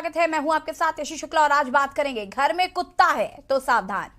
स्वागत है। मैं हूं आपके साथ यशी शुक्ला और आज बात करेंगे घर में कुत्ता है तो सावधान।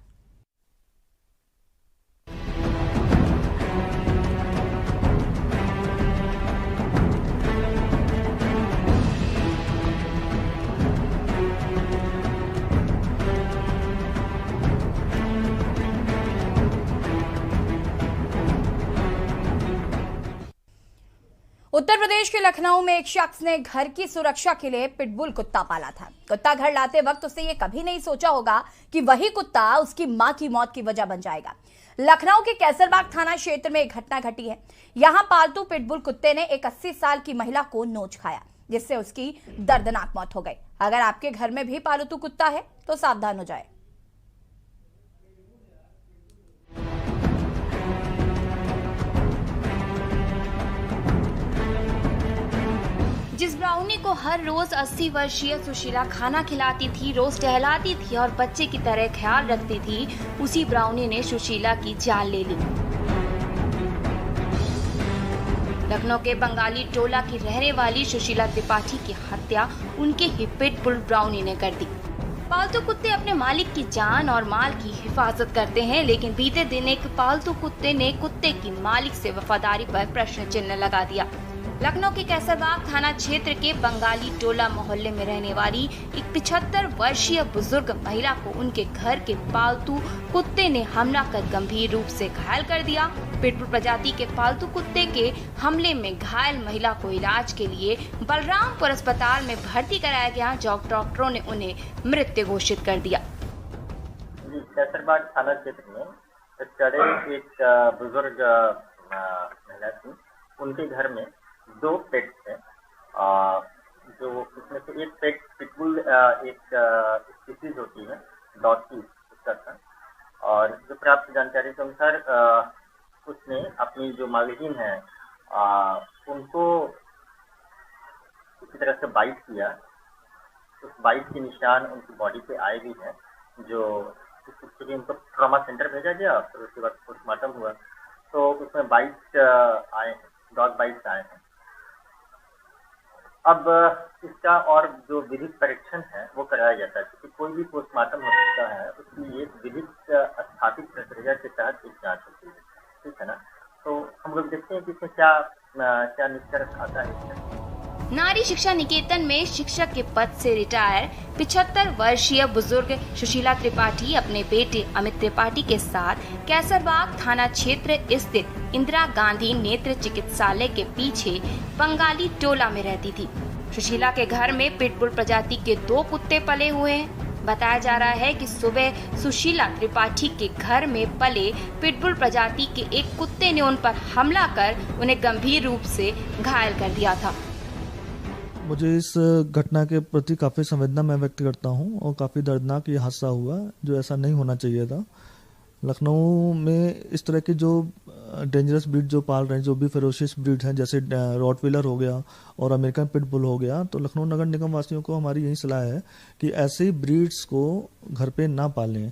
उत्तर प्रदेश के लखनऊ में एक शख्स ने घर की सुरक्षा के लिए पिटबुल कुत्ता पाला था। कुत्ता घर लाते वक्त उसने ये कभी नहीं सोचा होगा कि वही कुत्ता उसकी मां की मौत की वजह बन जाएगा। लखनऊ के कैसरबाग थाना क्षेत्र में एक घटना घटी है। यहां पालतू पिटबुल कुत्ते ने एक 80 साल की महिला को नोच खाया, जिससे उसकी दर्दनाक मौत हो गई। अगर आपके घर में भी पालतू कुत्ता है तो सावधान हो जाए। जिस ब्राउनी को हर रोज 80 वर्षीय सुशीला खाना खिलाती थी, रोज टहलाती थी और बच्चे की तरह ख्याल रखती थी, उसी ब्राउनी ने सुशीला की जान ले ली। लखनऊ के बंगाली टोला की रहने वाली सुशीला त्रिपाठी की हत्या उनके ही पिटबुल ब्राउनी ने कर दी। पालतू कुत्ते अपने मालिक की जान और माल की हिफाजत करते हैं, लेकिन बीते दिन एक पालतू कुत्ते ने कुत्ते की मालिक से वफादारी पर प्रश्न चिन्ह लगा दिया। लखनऊ के कैसरबाग थाना क्षेत्र के बंगाली टोला मोहल्ले में रहने वाली एक 75 वर्षीय बुजुर्ग महिला को उनके घर के पालतू कुत्ते ने हमला कर गंभीर रूप से घायल कर दिया। पिटबुल प्रजाति के पालतू कुत्ते के हमले में घायल महिला को इलाज के लिए बलरामपुर अस्पताल में भर्ती कराया गया। डॉक्टरों ने उन्हें मृत घोषित कर दिया। कैसरबाग थाना क्षेत्र में एक बुजुर्ग महिला थी, उनके घर में 2 पेट्स थे, जो उसमें से एक पेट पिटबुल एक स्पीशीज होती है डॉग की, उसका था। और जो प्राप्त जानकारी के अनुसार उसने अपनी जो मालिकीन है उनको किसी तरह से बाइट किया। उस बाइट के निशान उनकी बॉडी पे आए भी हैं, जो क्योंकि उनको ट्रॉमा सेंटर भेजा गया, फिर उसके बाद पोस्टमार्टम हुआ तो उसमें बाइट आए हैं, डॉग बाइट्स आए हैं। अब इसका और जो विधिक परीक्षण है वो कराया जाता है, क्योंकि कोई भी पोस्टमार्टम हो सकता है, उसकी एक विधिक स्थापित प्रक्रिया के तहत एक जांच होती है, ठीक है ना। तो हम लोग देखते हैं कि इसमें क्या निष्कर्ष आता है। नारी शिक्षा निकेतन में शिक्षक के पद से रिटायर 75 वर्षीय बुजुर्ग सुशीला त्रिपाठी अपने बेटे अमित त्रिपाठी के साथ कैसरबाग थाना क्षेत्र स्थित इंदिरा गांधी नेत्र चिकित्सालय के पीछे बंगाली टोला में रहती थी। सुशीला के घर में पिटबुल प्रजाति के 2 कुत्ते पले हुए हैं। बताया जा रहा है कि सुबह सुशीला त्रिपाठी के घर में पले पिटबुल प्रजाति के एक कुत्ते ने उन पर हमला कर उन्हें गंभीर रूप से घायल कर दिया था। मुझे इस घटना के प्रति काफ़ी संवेदना मैं व्यक्त करता हूं और काफ़ी दर्दनाक ये हादसा हुआ, जो ऐसा नहीं होना चाहिए था। लखनऊ में इस तरह के जो डेंजरस ब्रीड जो पाल रहे हैं, जो भी फेरोशियस ब्रीड हैं, जैसे रॉटविलर हो गया और अमेरिकन पिटबुल हो गया, तो लखनऊ नगर निगम वासियों को हमारी यही सलाह है कि ऐसे ब्रीड्स को घर पे ना पालें,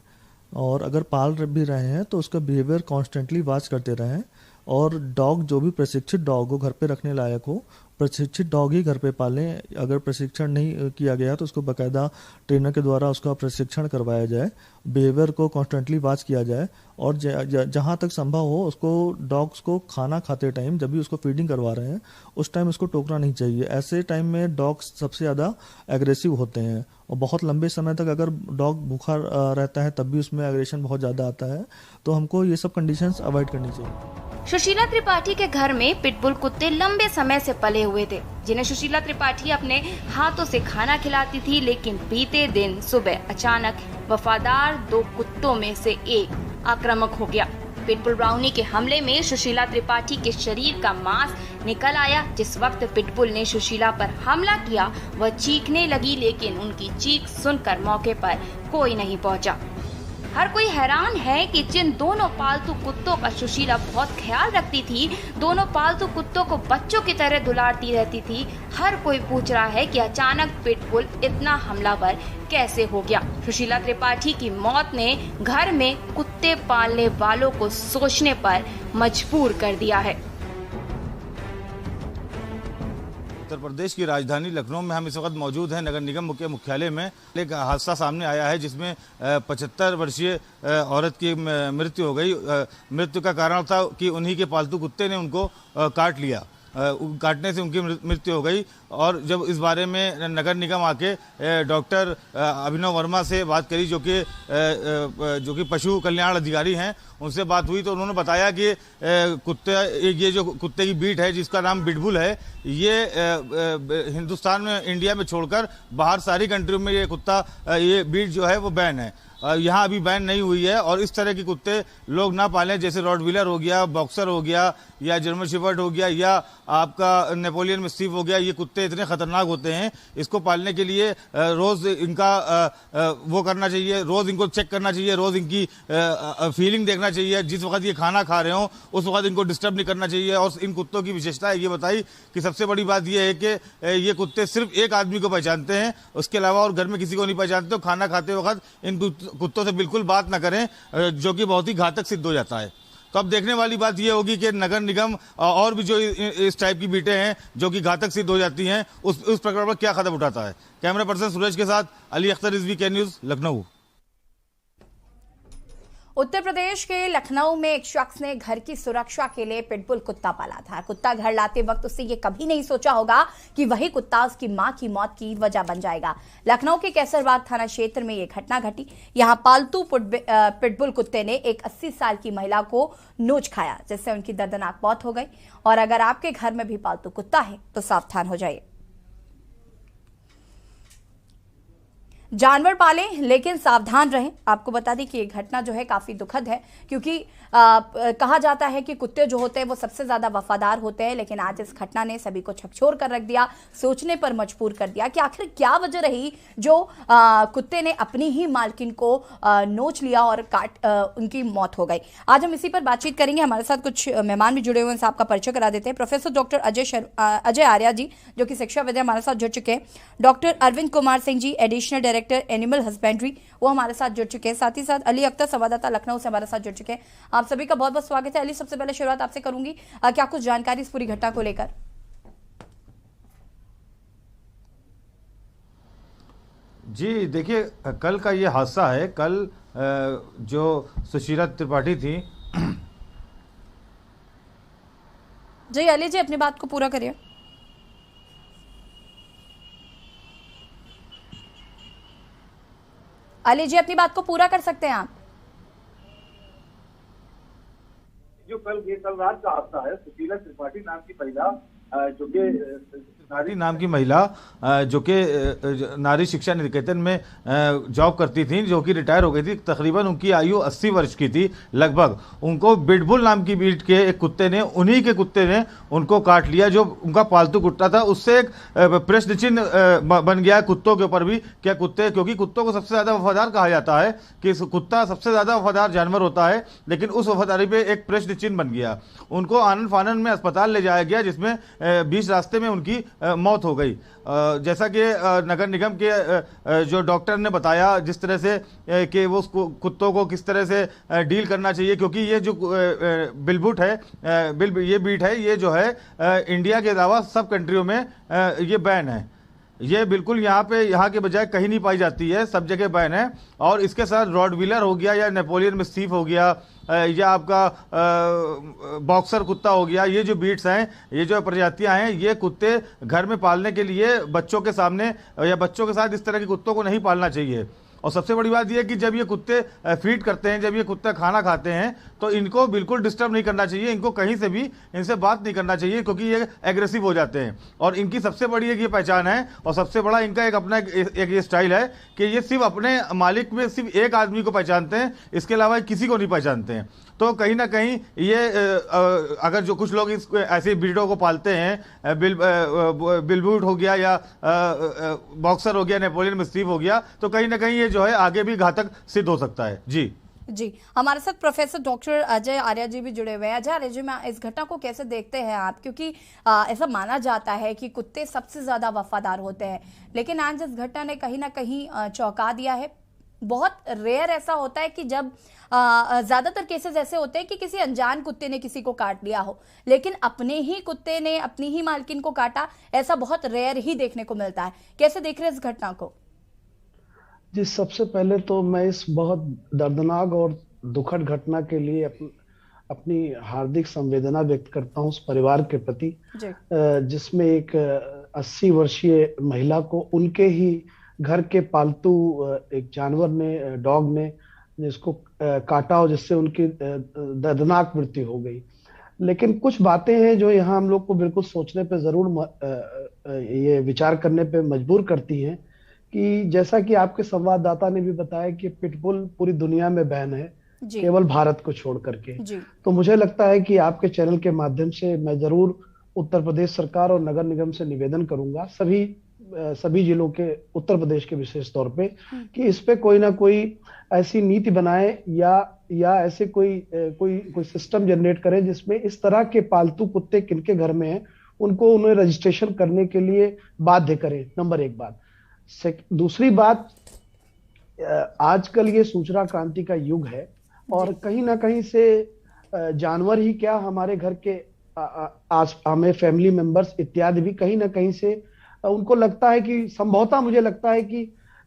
और अगर पाल भी रहे हैं तो उसका बिहेवियर कॉन्स्टेंटली वॉच करते रहें। और डॉग जो भी प्रशिक्षित डॉग हो, घर पे रखने लायक हो, प्रशिक्षित डॉग ही घर पे पालें। अगर प्रशिक्षण नहीं किया गया तो उसको बाकायदा ट्रेनर के द्वारा उसका प्रशिक्षण करवाया जाए, बिहेवियर को कॉन्स्टेंटली वॉच किया जाए, और जहाँ तक संभव हो उसको डॉग्स को खाना खाते टाइम, जब भी उसको फीडिंग करवा रहे हैं उस टाइम उसको टोकना नहीं चाहिए। ऐसे टाइम में डॉग्स सबसे ज़्यादा एग्रेसिव होते हैं, और बहुत लंबे समय तक अगर डॉग भूखा रहता है तब भी उसमें एग्रेशन बहुत ज़्यादा आता है। तो हमको ये सब कंडीशंस अवॉइड करनी चाहिए। सुशीला त्रिपाठी के घर में पिटबुल कुत्ते लंबे समय से पले हुए थे, जिन्हें सुशीला त्रिपाठी अपने हाथों से खाना खिलाती थी। लेकिन बीते दिन सुबह अचानक वफादार 2 कुत्तों में से एक आक्रामक हो गया। पिटबुल ब्राउनी के हमले में सुशीला त्रिपाठी के शरीर का मांस निकल आया। जिस वक्त पिटबुल ने सुशीला पर हमला किया, वह चीखने लगी, लेकिन उनकी चीख सुनकर मौके पर कोई नहीं पहुंचा। हर कोई हैरान है कि जिन दोनों पालतू कुत्तों का सुशीला बहुत ख्याल रखती थी, दोनों पालतू कुत्तों को बच्चों की तरह दुलारती रहती थी, हर कोई पूछ रहा है कि अचानक पिटबुल इतना हमलावर कैसे हो गया। सुशीला त्रिपाठी की मौत ने घर में कुत्ते पालने वालों को सोचने पर मजबूर कर दिया है। उत्तर प्रदेश की राजधानी लखनऊ में हम इस वक्त मौजूद हैं नगर निगम के मुख्यालय में। एक हादसा सामने आया है जिसमें 75 वर्षीय औरत की मृत्यु हो गई। मृत्यु का कारण था कि उन्हीं के पालतू कुत्ते ने उनको काट लिया। काटने से उनकी मृत्यु हो गई। और जब इस बारे में नगर निगम आके डॉक्टर अभिनव वर्मा से बात करी, जो कि पशु कल्याण अधिकारी हैं, उनसे बात हुई तो उन्होंने बताया कि ये जो कुत्ते की ब्रीड है जिसका नाम पिटबुल है, ये हिंदुस्तान में, इंडिया में छोड़कर बाहर सारी कंट्रियों में ये ब्रीड जो है वो बैन है। यहाँ अभी बैन नहीं हुई है। और इस तरह के कुत्ते लोग ना पालें, जैसे रॉटवीलर हो गया, बॉक्सर हो गया, या जर्मन शेफर्ड हो गया, या आपका नेपोलियन मैस्टिफ हो गया। ये कुत्ते इतने खतरनाक होते हैं, इसको पालने के लिए रोज इनका वो करना चाहिए, रोज इनको चेक करना चाहिए, रोज इनकी फीलिंग देखना चाहिए। जिस वक्त ये खाना खा रहे हो उस वक्त इनको डिस्टर्ब नहीं करना चाहिए। और इन कुत्तों की विशेषता ये बताई कि सबसे बड़ी बात यह है कि ये कुत्ते सिर्फ एक आदमी को पहचानते हैं, उसके अलावा और घर में किसी को नहीं पहचानते। तो खाना खाते वक्त इन कुत्तों से बिल्कुल बात ना करें, जो कि बहुत ही घातक सिद्ध हो जाता है। तो अब देखने वाली बात यह होगी कि नगर निगम और भी जो इस टाइप की बीटें हैं जो कि घातक सिद्ध हो जाती हैं, उस प्रकार पर क्या कदम उठाता है। कैमरा पर्सन सुरेश के साथ अली अख्तर, रिजवी के न्यूज, लखनऊ। उत्तर प्रदेश के लखनऊ में एक शख्स ने घर की सुरक्षा के लिए पिटबुल कुत्ता पाला था। कुत्ता घर लाते वक्त उसने ये कभी नहीं सोचा होगा कि वही कुत्ता उसकी मां की मौत की वजह बन जाएगा। लखनऊ के कैसरबाग थाना क्षेत्र में यह घटना घटी। यहां पालतू पिटबुल कुत्ते ने एक 80 साल की महिला को नोच खाया, जिससे उनकी दर्दनाक मौत हो गई। और अगर आपके घर में भी पालतू कुत्ता है तो सावधान हो जाइए। जानवर पालें लेकिन सावधान रहें। आपको बता दें कि ये घटना जो है काफी दुखद है, क्योंकि कहा जाता है कि कुत्ते जो होते हैं वो सबसे ज्यादा वफादार होते हैं। लेकिन आज इस घटना ने सभी को झकझोर कर रख दिया, सोचने पर मजबूर कर दिया कि आखिर क्या वजह रही जो कुत्ते ने अपनी ही मालकिन को नोच लिया और उनकी मौत हो गई। आज हम इसी पर बातचीत करेंगे। हमारे साथ कुछ मेहमान भी जुड़े हुए हैं, आपका परिचय करा देते हैं। प्रोफेसर डॉक्टर अजय आर्या जी, जो कि शिक्षाविद हमारे साथ जुड़ चुके हैं। Doctor Arvind Kumar Singh ji, additional director animal husbandry, वो हमारे साथ जुड़ चुके हैं। साथ ही साथ अली अख्तर, संवाददाता लखनऊ से हमारे साथ जुड़ चुके हैं। आप सभी का बहुत बहुत स्वागत है। अली, सबसे पहले शुरुआत आपसे करूंगी, क्या कुछ जानकारी इस पूरी घटना को लेकर? जी देखिए, कल का ये हादसा है। कल जो सुशीला त्रिपाठी थी। जी अली जी, अपनी बात को पूरा करिए। अली जी, अपनी बात को पूरा कर सकते हैं आप। जो कल रात का हादसा है, सुशीला त्रिपाठी नाम की महिला जो कि नारी शिक्षा निकेतन में जॉब करती थी, जो कि रिटायर हो गई थी। तकरीबन उनकी आयु 80 वर्ष की थी लगभग। उनको पिटबुल नाम की ब्रीड के एक कुत्ते ने, उन्हीं के कुत्ते ने उनको काट लिया, जो उनका पालतू कुत्ता था। उससे एक प्रश्न चिन्ह बन गया कुत्तों के ऊपर भी, क्या कुत्ते, क्योंकि कुत्तों को सबसे ज्यादा वफादार कहा जाता है कि कुत्ता सबसे ज्यादा वफादार जानवर होता है, लेकिन उस वफादारी पे एक प्रश्न चिन्ह बन गया। उनको आनन फानन में अस्पताल ले जाया गया, जिसमें 20 रास्ते में उनकी मौत हो गई। जैसा कि नगर निगम के जो डॉक्टर ने बताया, जिस तरह से कि वो कुत्तों को किस तरह से डील करना चाहिए, क्योंकि ये जो बिलबुट है, ये बीट है, ये जो है इंडिया के अलावा सब कंट्रियों में ये बैन है। ये बिल्कुल यहाँ के बजाय कहीं नहीं पाई जाती है, सब जगह बैन है। और इसके साथ रॉटवीलर हो गया, या नेपोलियन मैस्टिफ हो गया, या आपका बॉक्सर कुत्ता हो गया, ये जो बीट्स हैं, ये जो प्रजातियां हैं, ये कुत्ते घर में पालने के लिए बच्चों के सामने या बच्चों के साथ इस तरह के कुत्तों को नहीं पालना चाहिए। और सबसे बड़ी बात यह है कि जब ये कुत्ते फीड करते हैं, जब ये कुत्ते खाना खाते हैं, तो इनको बिल्कुल डिस्टर्ब नहीं करना चाहिए। इनको कहीं से भी इनसे बात नहीं करना चाहिए, क्योंकि ये एग्रेसिव हो जाते हैं। और इनकी सबसे बड़ी एक ये पहचान है, और सबसे बड़ा इनका एक अपना एक ये स्टाइल है कि ये सिर्फ अपने मालिक में सिर्फ एक आदमी को पहचानते हैं, इसके अलावा किसी को नहीं पहचानते हैं। तो कहीं ना कहीं ये अगर जो कुछ लोग इस ऐसे ब्रीडों को पालते हैं, बिलबुट हो गया या बॉक्सर हो गया, नेपोलियन मैस्टिफ हो गया, तो कहीं ना कहीं ये जो है आगे भी घातक सिद्ध हो सकता है। जी, हमारे साथ प्रोफेसर डॉक्टर अजय आर्या जी भी जुड़े हुए हैं। अजय आर्या जी, मैं इस घटना को कैसे देखते हैं आप, क्योंकि ऐसा माना जाता है कि कुत्ते सबसे ज्यादा वफादार होते हैं, लेकिन आज इस घटना ने कहीं ना कहीं चौंका दिया है। बहुत रेयर ऐसा होता है कि जब ज्यादातर केसेस ऐसे होते हैं कि किसी अनजान कुत्ते ने किसी को काट लिया हो, लेकिन अपने ही कुत्ते ने अपनी ही मालकिन को काटा, ऐसा बहुत रेयर ही देखने को मिलता है। कैसे देख रहे हैं इस घटना को? जी, सबसे पहले तो मैं इस बहुत दर्दनाक और दुखद घटना के लिए अपनी हार्दिक संवेदना व्यक्त करता हूं उस परिवार के प्रति, जिसमें एक 80 वर्षीय महिला को उनके ही घर के पालतू एक जानवर ने, डॉग ने जिसको काटा हो, जिससे उनकी दर्दनाक मृत्यु हो गई। लेकिन कुछ बातें हैं जो यहाँ हम लोग को बिल्कुल सोचने पे जरूर ये विचार करने पे मजबूर करती हैं कि जैसा कि आपके संवाददाता ने भी बताया कि पिटबुल पूरी दुनिया में बैन है, केवल भारत को छोड़ करके। तो मुझे लगता है कि आपके चैनल के माध्यम से मैं जरूर उत्तर प्रदेश सरकार और नगर निगम से निवेदन करूंगा, सभी जिलों के, उत्तर प्रदेश के विशेष तौर पे, कि इस पे कोई ना कोई ऐसी नीति बनाए या ऐसे कोई सिस्टम जनरेट करे जिसमें इस तरह के पालतू कुत्ते किनके घर में हैं उनको उन्हें रजिस्ट्रेशन करने के लिए बाध्य करें। नंबर एक बात। दूसरी बात, आजकल ये सूचना क्रांति का युग है और कहीं ना कहीं से जानवर ही क्या, हमारे घर के हमें फैमिली मेंबर्स इत्यादि भी कहीं ना कहीं से उनको लगता है कि संभवतः मुझे लगता है कि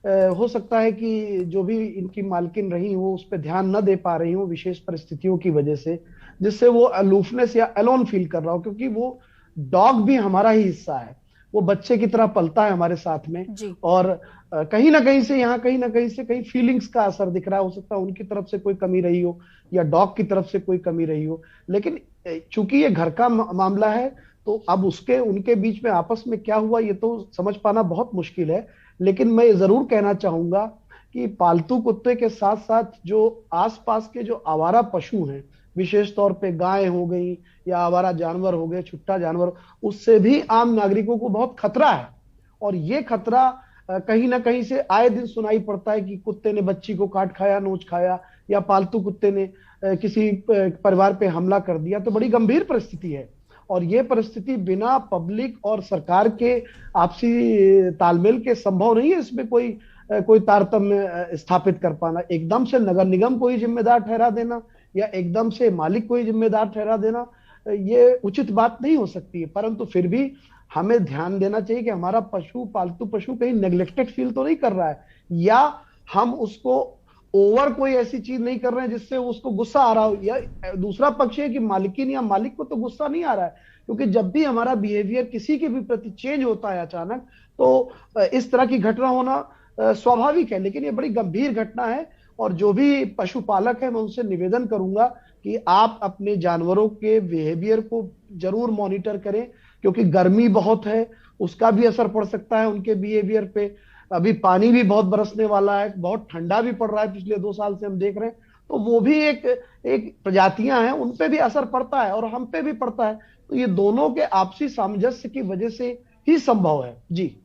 हो सकता है कि जो भी इनकी मालकिन रही हो उस पर ध्यान न दे पा रही हो विशेष परिस्थितियों की वजह से, जिससे वो अलूफनेस या अलोन फील कर रहा हो, क्योंकि वो डॉग भी हमारा ही हिस्सा है, वो बच्चे की तरह पलता है हमारे साथ में और कहीं ना कहीं से यहाँ कहीं ना कहीं से कहीं फीलिंग्स का असर दिख रहा है। हो सकता है उनकी तरफ से कोई कमी रही हो या डॉग की तरफ से कोई कमी रही हो, लेकिन चूंकि ये घर का मामला है तो अब उनके बीच में आपस में क्या हुआ ये तो समझ पाना बहुत मुश्किल है। लेकिन मैं ये जरूर कहना चाहूंगा कि पालतू कुत्ते के साथ साथ जो आसपास के जो आवारा पशु हैं, विशेष तौर पे गाय हो गई या आवारा जानवर हो गए, छुट्टा जानवर, उससे भी आम नागरिकों को बहुत खतरा है। और ये खतरा कहीं ना कहीं से आए दिन सुनाई पड़ता है कि कुत्ते ने बच्ची को काट खाया, नोच खाया, या पालतू कुत्ते ने किसी परिवार पे हमला कर दिया। तो बड़ी गंभीर परिस्थिति है और ये परिस्थिति बिना पब्लिक और सरकार के आपसी तालमेल के संभव नहीं है। इसमें कोई तारतम्य स्थापित कर पाना, एकदम से नगर निगम को ही जिम्मेदार ठहरा देना या एकदम से मालिक को ही जिम्मेदार ठहरा देना, ये उचित बात नहीं हो सकती है। परंतु फिर भी हमें ध्यान देना चाहिए कि हमारा पालतू पशु कहीं नेग्लेक्टेड फील तो नहीं कर रहा है, या हम उसको ओवर कोई ऐसी चीज नहीं कर रहे हैं जिससे उसको गुस्सा आ रहा हो। या दूसरा पक्ष है कि मालिकिन या मालिक को तो गुस्सा नहीं आ रहा है, क्योंकि जब भी हमारा बिहेवियर किसी के भी प्रति चेंज होता है अचानक, तो इस तरह की घटना होना स्वाभाविक है। लेकिन ये बड़ी गंभीर घटना है और जो भी पशुपालक है मैं उनसे निवेदन करूंगा कि आप अपने जानवरों के बिहेवियर को जरूर मॉनिटर करें, क्योंकि गर्मी बहुत है, उसका भी असर पड़ सकता है उनके बिहेवियर पे। अभी पानी भी बहुत बरसने वाला है, बहुत ठंडा भी पड़ रहा है, पिछले 2 साल से हम देख रहे हैं, तो वो भी एक प्रजातियां हैं, उन पे भी असर पड़ता है और हम पे भी पड़ता है। तो ये दोनों के आपसी सामंजस्य की वजह से ही संभव है। जी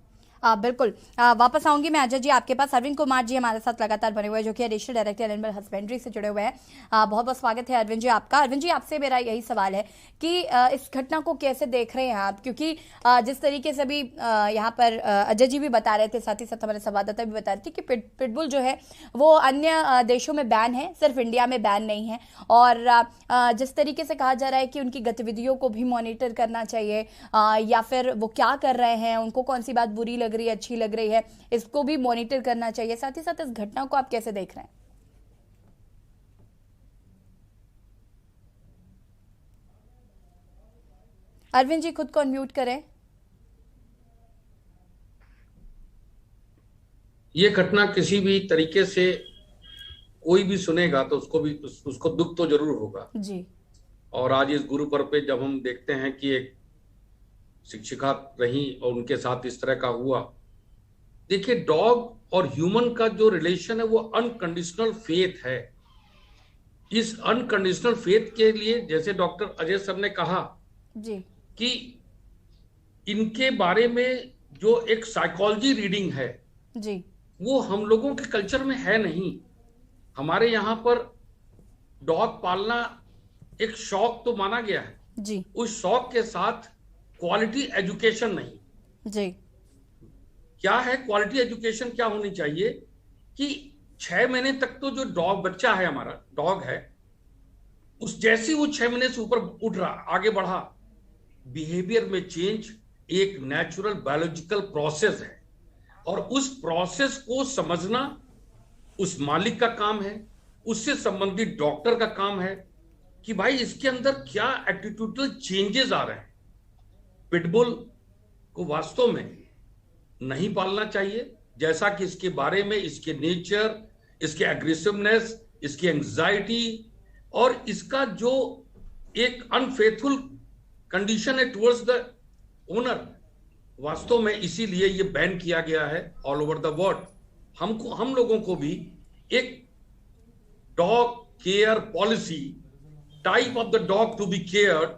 बिल्कुल, वापस आऊंगी मैं अजय जी आपके पास। अरविंद कुमार जी हमारे साथ लगातार बने हुए हैं, जो कि एडिशनल डायरेक्टर एनिमल हस्बेंड्री से जुड़े हुए हैं। बहुत बहुत स्वागत है अरविंद जी आपका। अरविंद जी, आपसे मेरा यही सवाल है कि इस घटना को कैसे देख रहे हैं आप, क्योंकि जिस तरीके से अभी यहाँ पर अजय जी भी बता रहे थे, साथ ही साथ हमारे संवाददाता भी बता रहे थे कि पिटबुल जो है वो अन्य देशों में बैन है, सिर्फ इंडिया में बैन नहीं है। और जिस तरीके से कहा जा रहा है कि उनकी गतिविधियों को भी मॉनिटर करना चाहिए, या फिर वो क्या कर रहे हैं, उनको कौन सी बात बुरी लग रही है, अच्छी लग रही है, इसको भी मॉनिटर करना चाहिए। साथ ही साथ इस घटना को आप कैसे देख रहे हैं? अरविंद जी खुद को अनम्यूट करें। ये घटना किसी भी तरीके से कोई भी सुनेगा तो उसको दुख तो जरूर होगा जी। और आज इस गुरु पर्व पे जब हम देखते हैं कि एक शिक्षिका रही और उनके साथ इस तरह का हुआ, देखिए डॉग और ह्यूमन का जो रिलेशन है वो अनकंडीशनल फेथ है। इस अनकंडीशनल फेथ के लिए जैसे डॉक्टर अजय सर ने कहा जी कि इनके बारे में जो एक साइकोलॉजी रीडिंग है जी, वो हम लोगों के कल्चर में है नहीं। हमारे यहाँ पर डॉग पालना एक शौक तो माना गया है जी, उस शौक के साथ क्वालिटी एजुकेशन नहीं जी। क्या है क्वालिटी एजुकेशन? क्या होनी चाहिए कि 6 महीने तक तो जो डॉग बच्चा है, हमारा डॉग है, उस जैसे वो 6 महीने से ऊपर उठ रहा, आगे बढ़ा, बिहेवियर में चेंज एक नेचुरल बायोलॉजिकल प्रोसेस है, और उस प्रोसेस को समझना उस मालिक का काम है, उससे संबंधित डॉक्टर का काम है कि भाई इसके अंदर क्या एटीट्यूडल चेंजेस आ रहे हैं। पिटबुल को वास्तव में नहीं पालना चाहिए, जैसा कि इसके बारे में, इसके नेचर, इसके एग्रेसिवनेस, इसकी एंजाइटी और इसका जो एक अनफेथफुल कंडीशन है टुवर्ड्स द ओनर, वास्तव में इसीलिए ये बैन किया गया है ऑल ओवर द वर्ल्ड। हम लोगों को भी एक dog care policy, type of the dog to be cared,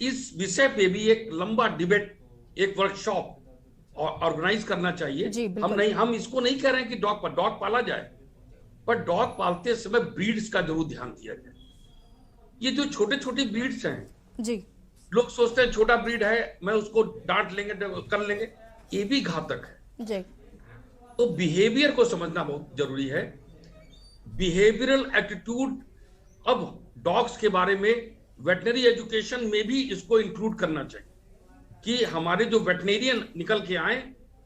इस विषय पे भी एक लंबा डिबेट, एक वर्कशॉप ऑर्गेनाइज करना चाहिए। हम इसको नहीं कह रहे हैं कि डॉग पाला जाए, पर डॉग पालते समय ब्रीड्स का जरूर ध्यान दिया जाए। ये जो छोटे छोटे ब्रीड्स हैं जी, लोग सोचते हैं छोटा ब्रीड है, मैं उसको डांट लेंगे, कर लेंगे, ये भी घातक है जी। तो बिहेवियर को समझना बहुत जरूरी है। बिहेवियरल एटीट्यूड, अब डॉग्स के बारे में वेटनरी एजुकेशन में भी इसको इंक्लूड करना चाहिए कि हमारे जो वेटनेरियन निकल के आए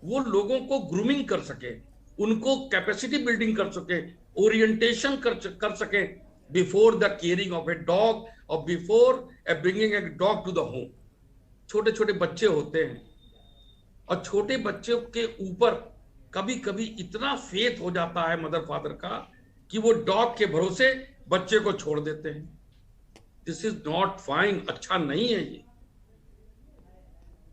वो लोगों को ग्रूमिंग कर सके, उनको कैपेसिटी बिल्डिंग कर सके, ओरिएंटेशन कर सके before the caring of a dog और before bringing a dog to the home. छोटे छोटे बच्चे होते हैं और छोटे बच्चों के ऊपर कभी कभी इतना फेथ हो जाता है मदर फादर का कि वो डॉग के भरोसे बच्चे को छोड़ देते हैं। दिस इज नॉट फाइन, अच्छा नहीं है ये।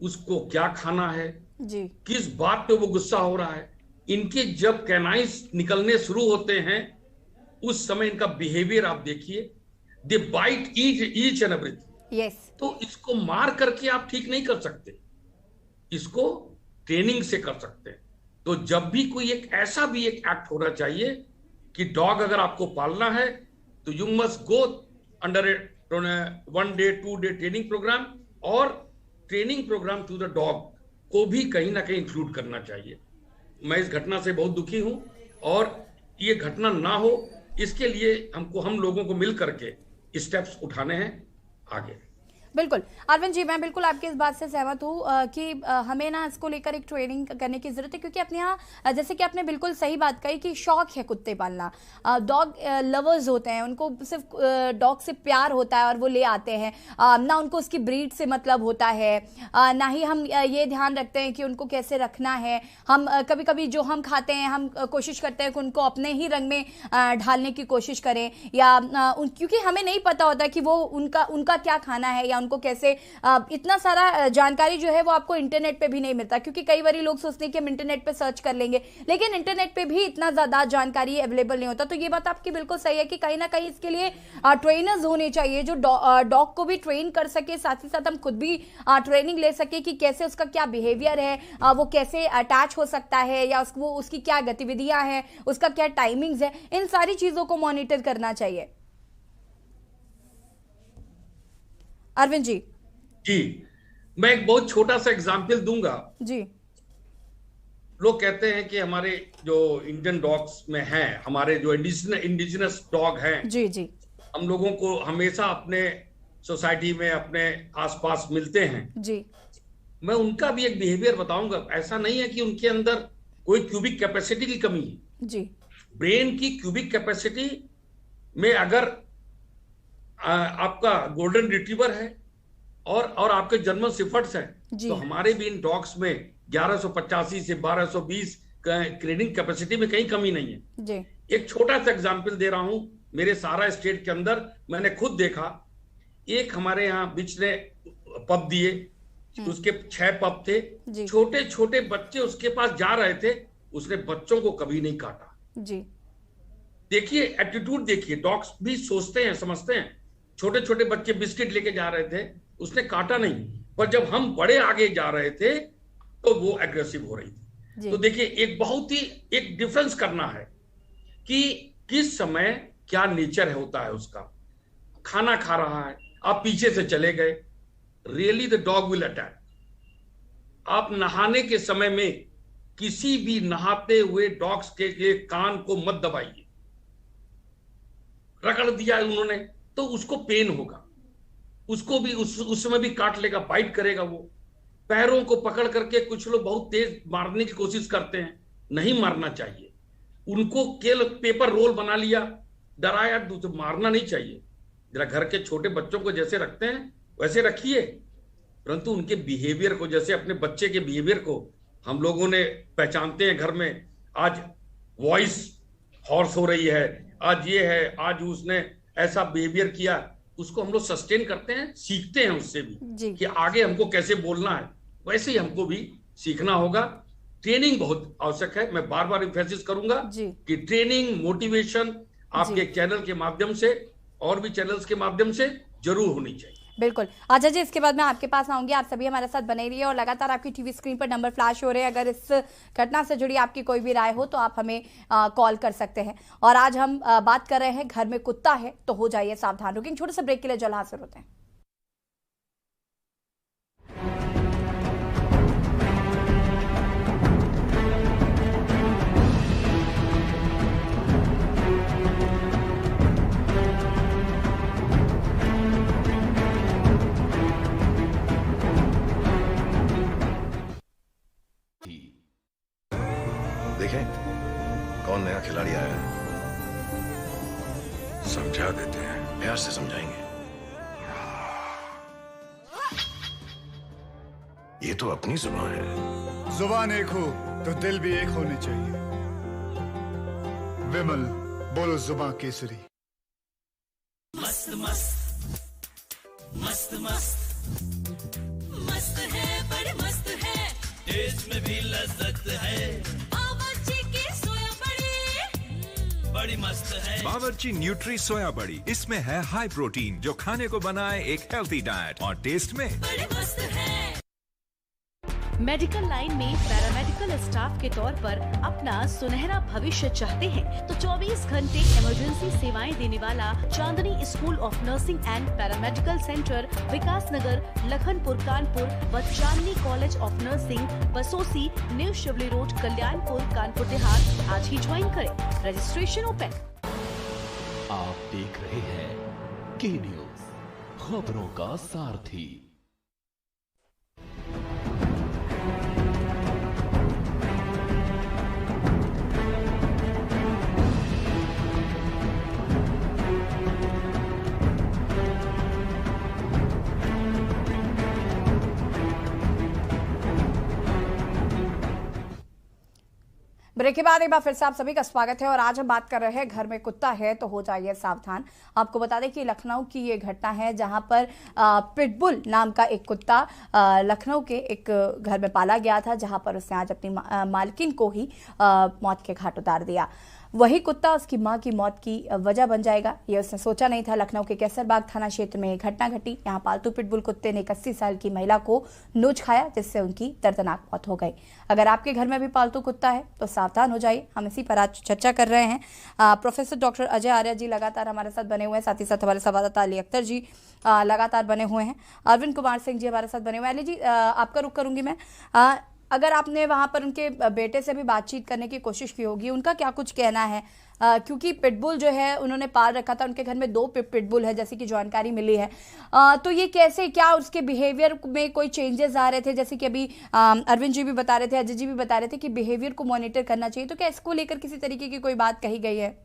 उसको क्या खाना है जी, किस बात पे वो गुस्सा हो रहा है, इनके जब कैनाइंस निकलने शुरू होते हैं उस समय इनका बिहेवियर आप देखिए, they bite each and everything. Yes, तो इसको मार करके आप ठीक नहीं कर सकते, इसको ट्रेनिंग से कर सकते हैं। तो जब भी कोई एक ऐसा भी एक एक्ट होना चाहिए कि डॉग अगर आपको पालना है तो you must go under a 1 day 2 day training programme, और training programme to the dog को भी कहीं ना कहीं इंक्लूड करना चाहिए। मैं इस घटना से बहुत दुखी हूं और ये घटना ना हो इसके लिए हम लोगों को मिल करके स्टेप्स उठाने हैं आगे। बिल्कुल अरविंद जी, मैं बिल्कुल आपकी इस बात से सहमत हूँ कि हमें ना इसको लेकर एक ट्रेनिंग करने की जरूरत है, क्योंकि अपने यहाँ जैसे कि आपने बिल्कुल सही बात कही कि शौक है कुत्ते पालना, डॉग लवर्स होते हैं, उनको सिर्फ डॉग से प्यार होता है और वो ले आते हैं, ना उनको उसकी ब्रीड से मतलब होता है, ना ही हम ये ध्यान रखते हैं कि उनको कैसे रखना है। हम कभी कभी जो हम खाते हैं हम कोशिश करते हैं कि उनको अपने ही रंग में ढालने की कोशिश करें, या क्योंकि हमें नहीं पता होता कि वो उनका क्या खाना है या उनको कैसे, इतना सारा जानकारी जो है वो आपको इंटरनेट पे भी नहीं मिलता, क्योंकि कई बार लोग सोचते हैं कि हम इंटरनेट पे सर्च कर लेंगे, लेकिन इंटरनेट पे भी इतना ज्यादा जानकारी अवेलेबल नहीं होता। तो ये बात आपकी बिल्कुल सही है कि कहीं ना कहीं इसके लिए ट्रेनर्स होने चाहिए जो डॉग को भी ट्रेन कर सके, साथ ही साथ हम खुद भी ट्रेनिंग ले सके कि कैसे उसका क्या बिहेवियर है, वो कैसे अटैच हो सकता है, या उसकी क्या गतिविधियां हैं, उसका क्या टाइमिंग्स है, इन सारी चीजों को मॉनिटर करना चाहिए। अरविंद जी मैं एक बहुत छोटा सा एग्जाम्पल दूंगा जी। लोग कहते हैं कि हमारे जो इंडियन डॉग्स में हैं, हमारे जो इंडिजिनस डॉग हैं जी जी, हम लोगों को हमेशा अपने सोसाइटी में अपने आसपास मिलते हैं जी। मैं उनका भी एक बिहेवियर बताऊंगा। ऐसा नहीं है कि उनके अंदर कोई क्यूबिक कैपेसिटी की कमी है जी। ब्रेन की क्यूबिक कैपेसिटी में अगर आपका गोल्डन रिट्रीवर है और आपके जर्मन शेफर्ड्स हैं, तो हमारे भी इन डॉग्स में 1185 से 1220 ट्रेनिंग कैपेसिटी में कहीं कमी नहीं है जी। एक छोटा सा एग्जांपल दे रहा हूं, मेरे सारा स्टेट के अंदर मैंने खुद देखा, एक हमारे यहाँ बिच ने पप दिए, उसके 6 पप थे, छोटे छोटे बच्चे उसके पास जा रहे थे, उसने बच्चों को कभी नहीं काटा जी। देखिए एटीट्यूड देखिए, डॉग्स भी सोचते हैं, समझते हैं। छोटे छोटे बच्चे बिस्किट लेके जा रहे थे, उसने काटा नहीं, पर जब हम बड़े आगे जा रहे थे तो वो एग्रेसिव हो रही थी। तो देखिए एक बहुत ही एक डिफरेंस करना है कि किस समय क्या नेचर होता है उसका। खाना खा रहा है, आप पीछे से चले गए, really the dog will attack. आप नहाने के समय में किसी भी नहाते हुए डॉग्स के कान को मत दबाइए, रगड़ दिया उन्होंने, तो उसको पेन होगा, उसको भी उसमें भी काट लेगा, बाइट करेगा वो। पैरों को पकड़ करके कुछ लोग बहुत तेज मारने की कोशिश करते हैं, नहीं मारना चाहिए उनको। केवल पेपर रोल बना लिया, डराया, तो मारना नहीं चाहिए। जरा घर के छोटे बच्चों को जैसे रखते हैं वैसे रखिए, परंतु उनके बिहेवियर को, जैसे अपने बच्चे के बिहेवियर को हम लोगों ने पहचानते हैं घर में, आज वॉइस हॉर्स हो रही है, आज ये है, आज उसने ऐसा बिहेवियर किया, उसको हम लोग सस्टेन करते हैं, सीखते हैं उससे भी कि आगे हमको कैसे बोलना है, वैसे ही हमको भी सीखना होगा। ट्रेनिंग बहुत आवश्यक है। मैं बार बार एम्फेसिस करूंगा कि ट्रेनिंग, मोटिवेशन आपके चैनल के माध्यम से और भी चैनल्स के माध्यम से जरूर होनी चाहिए। बिल्कुल। अच्छा जी, इसके बाद मैं आपके पास आऊंगी, आप सभी हमारे साथ बने रहिए और लगातार आपकी टीवी स्क्रीन पर नंबर फ्लैश हो रहे हैं। अगर इस घटना से जुड़ी आपकी कोई भी राय हो तो आप हमें कॉल कर सकते हैं। और आज हम बात कर रहे हैं, घर में कुत्ता है तो हो जाइए सावधान। रुकेंगे छोटे से ब्रेक के लिए, जल्द हाजिर होते हैं। देखें कौन नया खिलाड़ी आया है, समझा देते हैं, प्यार से समझाएंगे। ये तो अपनी जुबान है। जुबान एक हो तो दिल भी एक होने चाहिए। विमल, बोलो जुबान केसरी। मस्त मस्त मस्त मस्त मस्त है, बड़ी मस्त है, टेस्ट में भी लज्जत है। बावर्ची की सोया बड़ी बड़ी मस्त है। बावर्ची न्यूट्री सोया बड़ी, इसमें है हाई प्रोटीन जो खाने को बनाए एक हेल्थी डाइट, और टेस्ट में बड़ी मस्त है। मेडिकल लाइन में पैरामेडिकल स्टाफ के तौर पर अपना सुनहरा भविष्य चाहते हैं तो 24 घंटे इमरजेंसी सेवाएं देने वाला Chandni school of nursing and paramedical centre, Vikas Nagar, Lakhanpur, Kanpur व Chandni college of nursing, Basosi, new Shivli road, Kalyanpur, Kanpur Dehat आज ही ज्वाइन करें। Registration open. आप देख रहे हैं के न्यूज, खबरों का सारथी। ब्रेक के बाद एक बार फिर से आप सभी का स्वागत है और आज हम बात कर रहे हैं, घर में कुत्ता है तो हो जाइए सावधान। आपको बता दें कि लखनऊ की ये घटना है जहां पर पिटबुल नाम का एक कुत्ता लखनऊ के एक घर में पाला गया था, जहां पर उसने आज अपनी मालकिन को ही मौत के घाट उतार दिया। वही कुत्ता उसकी मां की मौत की वजह बन जाएगा, ये उसने सोचा नहीं था। लखनऊ के कैसरबाग थाना क्षेत्र में घटना घटी। यहाँ पालतू पिटबुल कुत्ते ने 81 साल की महिला को नोच खाया, जिससे उनकी दर्दनाक मौत हो गई। अगर आपके घर में भी पालतू कुत्ता है तो सावधान हो जाइए। हम इसी पर आज चर्चा कर रहे हैं। प्रोफेसर डॉक्टर अजय आर्य जी लगातार हमारे साथ बने हुए हैं, साथ ही साथ हमारे संवाददाता अली अख्तर जी लगातार बने हुए हैं, अरविंद कुमार सिंह जी हमारे साथ बने हुए हैं। अली जी, आपका रुख करूंगी मैं। अगर आपने वहां पर उनके बेटे से भी बातचीत करने की कोशिश की होगी, उनका क्या कुछ कहना है? क्योंकि पिटबुल जो है उन्होंने पाल रखा था, उनके घर में 2 पिटबुल है जैसे कि जानकारी मिली है। तो ये कैसे, क्या उसके बिहेवियर में कोई चेंजेस आ रहे थे? जैसे कि अभी अरविंद जी भी बता रहे थे, अजय जी भी बता रहे थे कि बिहेवियर को मॉनिटर करना चाहिए, तो क्या इसको लेकर किसी तरीके की कोई बात कही गई है?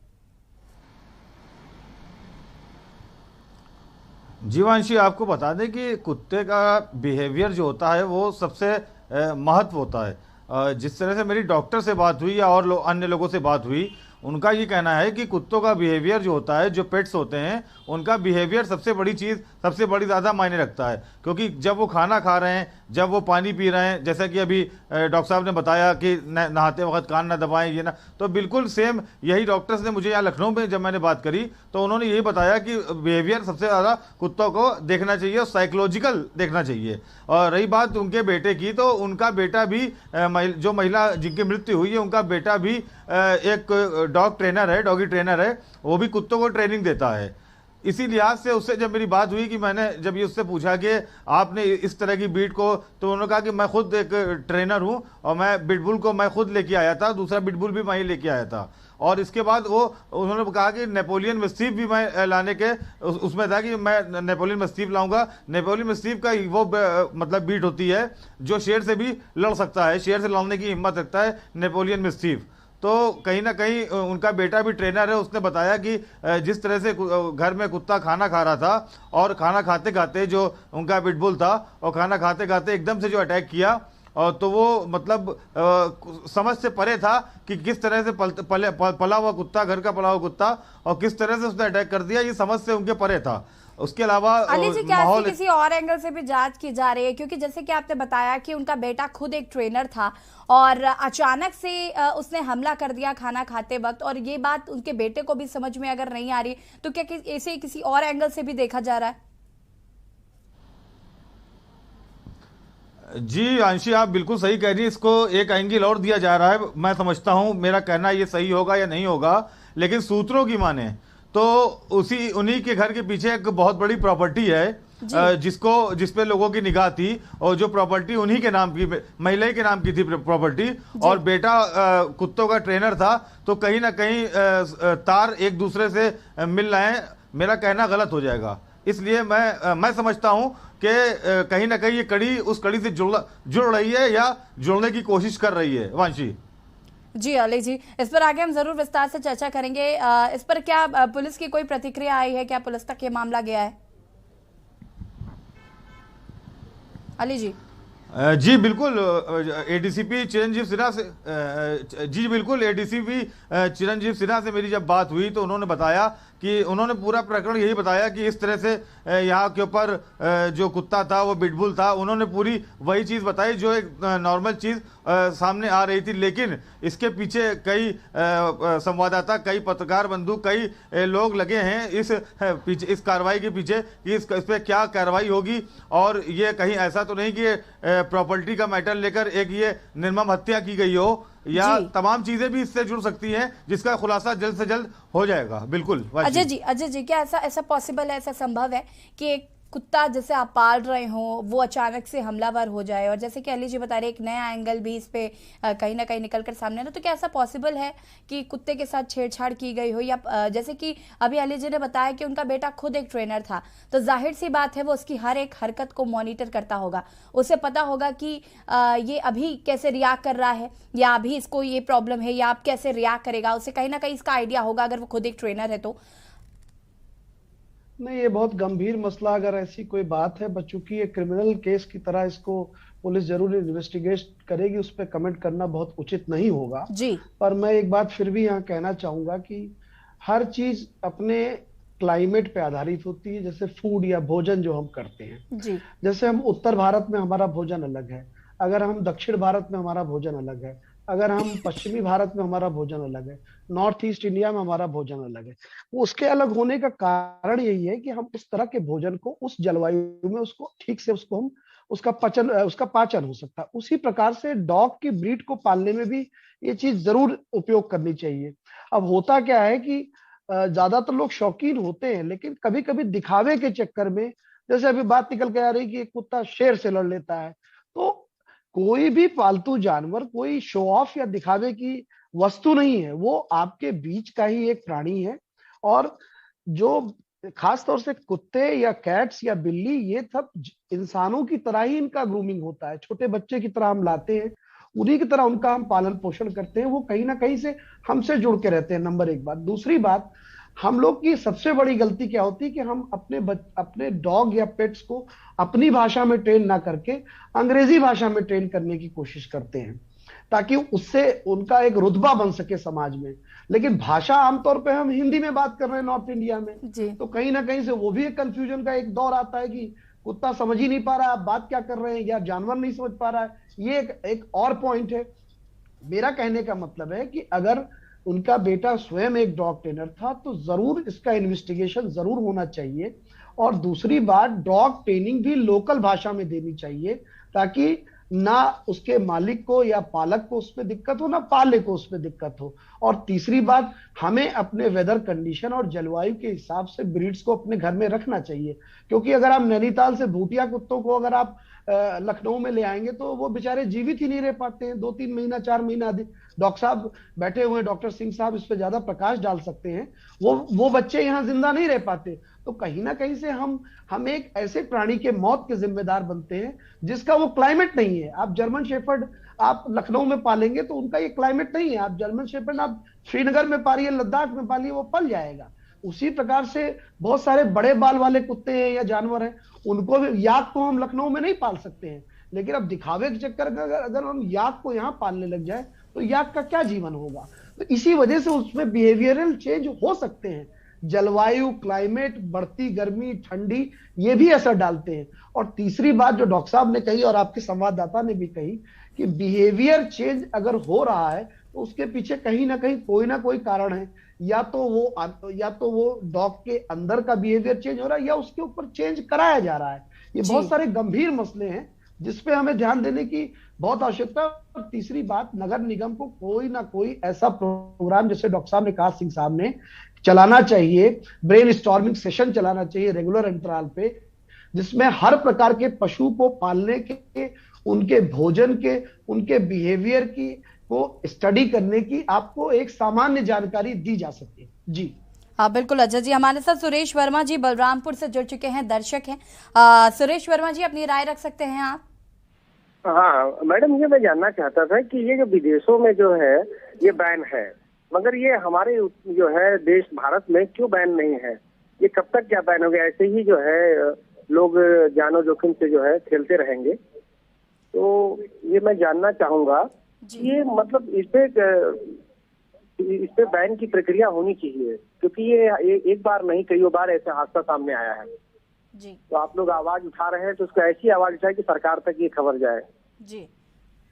जीवांशी, आपको बता दें कि कुत्ते का बिहेवियर जो होता है वो सबसे महत्व होता है। जिस तरह से मेरी डॉक्टर से बात हुई या और अन्य लोगों से बात हुई, उनका ये कहना है कि कुत्तों का बिहेवियर जो होता है, जो पेट्स होते हैं, उनका बिहेवियर सबसे बड़ी चीज़, सबसे बड़ी ज़्यादा मायने रखता है। क्योंकि जब वो खाना खा रहे हैं, जब वो पानी पी रहे हैं, जैसा कि अभी डॉक्टर साहब ने बताया कि नहाते वक्त कान ना दबाएं, ये ना, तो बिल्कुल सेम यही डॉक्टर्स ने मुझे यहाँ लखनऊ में जब मैंने बात करी तो उन्होंने यही बताया कि बिहेवियर सबसे ज़्यादा कुत्तों को देखना चाहिए और साइकोलॉजिकल देखना चाहिए। और रही बात उनके बेटे की, तो उनका बेटा भी, जो महिला जिनकी मृत्यु हुई है, उनका बेटा भी एक डॉग ट्रेनर है, डॉगी ट्रेनर है, वो भी कुत्तों को ट्रेनिंग देता है। इसी लिहाज से उससे जब मेरी बात हुई कि मैंने जब ये उससे पूछा कि आपने इस तरह की ब्रीड को, तो उन्होंने कहा कि मैं खुद एक ट्रेनर हूं और मैं पिटबुल को मैं खुद लेके आया था, दूसरा पिटबुल भी मैं ही लेके आया था। और इसके बाद उन्होंने कहा कि नेपोलियन मैस्टिफ भी मैं लाने के उसमें था कि मैं नेपोलियन मैस्टिफ लाऊंगा। नेपोलियन मैस्टिफ का वो मतलब ब्रीड होती है जो शेर से भी लड़ सकता है, शेर से लड़ने की हिम्मत रखता है नेपोलियन मैस्टिफ। तो कहीं ना कहीं उनका बेटा भी ट्रेनर है, उसने बताया कि जिस तरह से घर में कुत्ता खाना खा रहा था और खाना खाते खाते जो उनका पिटबुल था और खाना खाते खाते एकदम से जो अटैक किया, और तो वो मतलब समझ से परे था कि किस तरह से पला हुआ कुत्ता, घर का पला हुआ कुत्ता, और किस तरह से उसने अटैक कर दिया, ये समझ से उनके परे था। उसके अलावा अली जी, क्या किसी और एंगल से भी जांच की जा रही है? क्योंकि जैसे कि आपने बताया कि उनका बेटा खुद एक ट्रेनर था और अचानक से उसने हमला कर दिया खाना खाते वक्त, और ये बात उनके बेटे को भी समझ में अगर नहीं आ रही, तो क्या इसे किसी और एंगल से भी देखा जा रहा है? जी आंशी, आप बिल्कुल सही कह रही है। इसको एक एंगल और दिया जा रहा है। मैं समझता हूं, मेरा कहना ये सही होगा या नहीं होगा, लेकिन सूत्रों की माने तो उन्हीं के घर के पीछे एक बहुत बड़ी प्रॉपर्टी है जिसपे लोगों की निगाह थी, और जो प्रॉपर्टी उन्हीं के नाम की, महिला के नाम की थी प्रॉपर्टी, और बेटा कुत्तों का ट्रेनर था। तो कहीं ना कहीं तार एक दूसरे से मिल रहे हैं, मेरा कहना गलत हो जाएगा। इसलिए मैं समझता हूं कि कहीं ना कहीं ये कड़ी उस कड़ी से जुड़ रही है या जुड़ने की कोशिश कर रही है। वांशी जी अली जी, इस पर आगे हम जरूर विस्तार से चर्चा करेंगे। इस पर क्या पुलिस की कोई प्रतिक्रिया आई है? क्या पुलिस तक ये मामला गया है? अली जी जी बिल्कुल, एडीसीपी चिरंजीव सिन्हा से जी बिल्कुल एडीसीपी चिरंजीव सिन्हा से मेरी जब बात हुई तो उन्होंने बताया कि उन्होंने पूरा प्रकरण यही बताया कि इस तरह से यहाँ के ऊपर जो कुत्ता था वो पिटबुल था। उन्होंने पूरी वही चीज़ बताई जो एक नॉर्मल चीज़ सामने आ रही थी, लेकिन इसके पीछे कई संवाददाता, कई पत्रकार बंधु, कई लोग लगे हैं इस कार्रवाई के पीछे कि इस पर क्या कार्रवाई होगी। और ये कहीं ऐसा तो नहीं कि प्रॉपर्टी का मैटर लेकर एक ये निर्मम हत्या की गई हो, या तमाम चीजें भी इससे जुड़ सकती हैं जिसका खुलासा जल्द से जल्द हो जाएगा। बिल्कुल अजय जी, क्या ऐसा पॉसिबल है, ऐसा संभव है कि एक कुत्ता जैसे आप पाल रहे हो वो अचानक से हमलावर हो जाए? और जैसे कि अली जी बता रहे एक नया एंगल भी इस पे कहीं ना कहीं निकल कर सामने आ रहा, तो क्या ऐसा पॉसिबल है कि कुत्ते के साथ छेड़छाड़ की गई हो? या जैसे कि अभी अली जी ने बताया कि उनका बेटा खुद एक ट्रेनर था, तो जाहिर सी बात है वो उसकी हर एक हरकत को मॉनिटर करता होगा, उसे पता होगा कि ये अभी कैसे रिएक्ट कर रहा है, या अभी इसको ये प्रॉब्लम है, या आप कैसे रिएक्ट करेगा, उसे कहीं ना कहीं इसका आइडिया होगा अगर वो खुद एक ट्रेनर है तो। नहीं, ये बहुत गंभीर मसला अगर ऐसी कोई बात है, बच्चों की एक क्रिमिनल केस की तरह इसको पुलिस जरूर इन्वेस्टिगेट करेगी, उस पर कमेंट करना बहुत उचित नहीं होगा जी। पर मैं एक बात फिर भी यहाँ कहना चाहूंगा कि हर चीज अपने क्लाइमेट पे आधारित होती है। जैसे फूड या भोजन जो हम करते हैं जी। जैसे हम उत्तर भारत में हमारा भोजन अलग है, अगर हम दक्षिण भारत में हमारा भोजन अलग है, अगर हम पश्चिमी भारत में हमारा भोजन अलग है, नॉर्थ ईस्ट इंडिया में हमारा भोजन अलग है। उसके अलग होने का कारण यही है कि हम उस तरह के भोजन को उस जलवायु में उसको ठीक से उसको हम उसका पाचन हो सकता है। उसी प्रकार से डॉग की ब्रीड को पालने में भी ये चीज जरूर उपयोग करनी चाहिए। अब होता क्या है कि ज्यादातर लोग शौकीन होते हैं, लेकिन कभी कभी दिखावे के चक्कर में, जैसे अभी बात निकल के आ रही कि एक कुत्ता शेर से लड़ लेता है, तो कोई भी पालतू जानवर कोई शो ऑफ या दिखावे की वस्तु नहीं है, वो आपके बीच का ही एक प्राणी है। और जो खासतौर से कुत्ते या कैट्स या बिल्ली, ये सब इंसानों की तरह ही इनका ग्रूमिंग होता है। छोटे बच्चे की तरह हम लाते हैं, उन्हीं की तरह उनका हम पालन पोषण करते हैं, वो कहीं ना कहीं से हमसे जुड़ के रहते हैं। नंबर एक बात। दूसरी बात, हम लोग की सबसे बड़ी गलती क्या होती है कि हम अपने डॉग या पेट्स को अपनी भाषा में ट्रेन ना करके अंग्रेजी भाषा में ट्रेन करने की कोशिश करते हैं, ताकि उससे उनका एक रुतबा बन सके समाज में। लेकिन भाषा आमतौर पे हम हिंदी में बात कर रहे हैं नॉर्थ इंडिया में, तो कहीं ना कहीं से वो भी एक कंफ्यूजन का एक दौर आता है कि कुत्ता समझ ही नहीं पा रहा है आप बात क्या कर रहे हैं, या जानवर नहीं समझ पा रहा है। ये एक और पॉइंट है। मेरा कहने का मतलब है कि अगर उनका बेटा स्वयं एक डॉग ट्रेनर था तो जरूर इसका इन्वेस्टिगेशन जरूर होना चाहिए। और दूसरी बात, डॉग ट्रेनिंग भी लोकल भाषा में देनी चाहिए, ताकि ना उसके मालिक को या पालक को उसमें दिक्कत हो, ना पाले को उसमें दिक्कत हो। और तीसरी बात, हमें अपने वेदर कंडीशन और जलवायु के हिसाब से ब्रीड्स को अपने घर में रखना चाहिए, क्योंकि अगर आप नैनीताल से भूटिया कुत्तों को अगर आप लखनऊ में ले आएंगे तो वो बेचारे जीवित ही नहीं रह पाते हैं, 2-3 महीना 4 महीना। डॉक्टर साहब बैठे हुए हैं, डॉक्टर सिंह साहब इस पे ज्यादा प्रकाश डाल सकते हैं। वो बच्चे यहाँ जिंदा नहीं रह पाते। तो कहीं ना कहीं से हम एक ऐसे प्राणी के मौत के जिम्मेदार बनते हैं जिसका वो क्लाइमेट नहीं है। आप जर्मन शेफर्ड आप लखनऊ में पालेंगे तो उनका ये क्लाइमेट नहीं है। आप जर्मन शेफर्ड आप श्रीनगर में पालिए, लद्दाख में पालिए, वो पल जाएगा। उसी प्रकार से बहुत सारे बड़े बाल वाले कुत्ते हैं या जानवर हैं, उनको भी, याक को हम लखनऊ में नहीं पाल सकते हैं, लेकिन अब दिखावे के चक्कर अगर हम याक को यहाँ पालने लग जाए तो याक का क्या जीवन होगा। तो इसी वजह से उसमें बिहेवियरल चेंज हो सकते हैं। जलवायु, क्लाइमेट, बढ़ती गर्मी, ठंडी, ये भी असर डालते हैं। और तीसरी बात जो डॉक्टर साहब ने कही और आपके संवाददाता ने भी कही कि बिहेवियर चेंज अगर हो रहा है तो उसके पीछे कहीं ना कोई कारण है। या तो वो डॉग के अंदर का बिहेवियर चेंज हो रहा है या उसके ऊपर चेंज कराया जा रहा है। ये बहुत सारे गंभीर मसले हैं जिसपे हमें ध्यान देने की बहुत आवश्यकता है। और तीसरी बात, नगर निगम को कोई ना कोई ऐसा प्रोग्राम, जैसे डॉक्टर साहब ने कहा, सिंह साहब ने, चलाना चाहिए। ब्रेन स्टॉर्मिंग सेशन चलाना चाहिए रेगुलर अंतराल पे, जिसमें हर प्रकार के पशु को पालने के, उनके भोजन के, उनके बिहेवियर की को स्टडी करने की आपको एक सामान्य जानकारी दी जा सके। जी हाँ, बिल्कुल अजय जी। हमारे साथ सुरेश वर्मा जी बलरामपुर से जुड़ चुके हैं, दर्शक हैं। सुरेश वर्मा जी, अपनी राय रख सकते हैं आप। हाँ मैडम, ये मैं जानना चाहता था कि ये जो विदेशों में जो है ये बैन है, मगर ये हमारे जो है देश भारत में क्यों बैन नहीं है? ये कब तक क्या बैन हो गया? ऐसे ही जो है लोग जानो जोखिम से जो है खेलते रहेंगे। तो ये मैं जानना चाहूंगा, ये मतलब इस पे बैन की प्रक्रिया होनी चाहिए, क्योंकि ये एक बार नहीं कई बार ऐसा हादसा सामने आया है। जी, तो आप लोग आवाज उठा रहे हैं तो उसको ऐसी आवाज उठाए कि सरकार तक ये खबर जाए। जी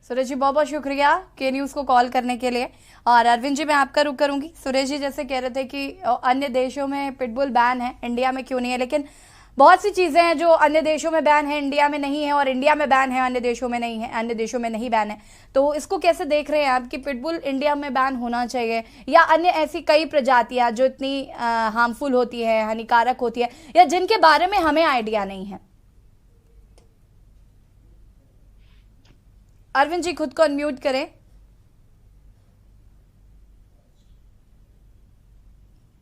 सुरेश जी, बहुत बहुत शुक्रिया के न्यूज को कॉल करने के लिए। और अरविंद जी, मैं आपका रुख करूंगी। सुरेश जी जैसे कह रहे थे कि अन्य देशों में पिटबुल बैन है, इंडिया में क्यों नहीं है, लेकिन बहुत सी चीजें हैं जो अन्य देशों में बैन है, इंडिया में नहीं है, और इंडिया में बैन है, अन्य देशों में नहीं है, अन्य देशों में नहीं बैन है। तो इसको कैसे देख रहे हैं आप कि पिटबुल इंडिया में बैन होना चाहिए, या अन्य ऐसी कई प्रजातियां जो इतनी हार्मफुल होती है, हानिकारक होती है, या जिनके बारे में हमें आइडिया नहीं है? अरविंद जी, खुद को अनम्यूट करें।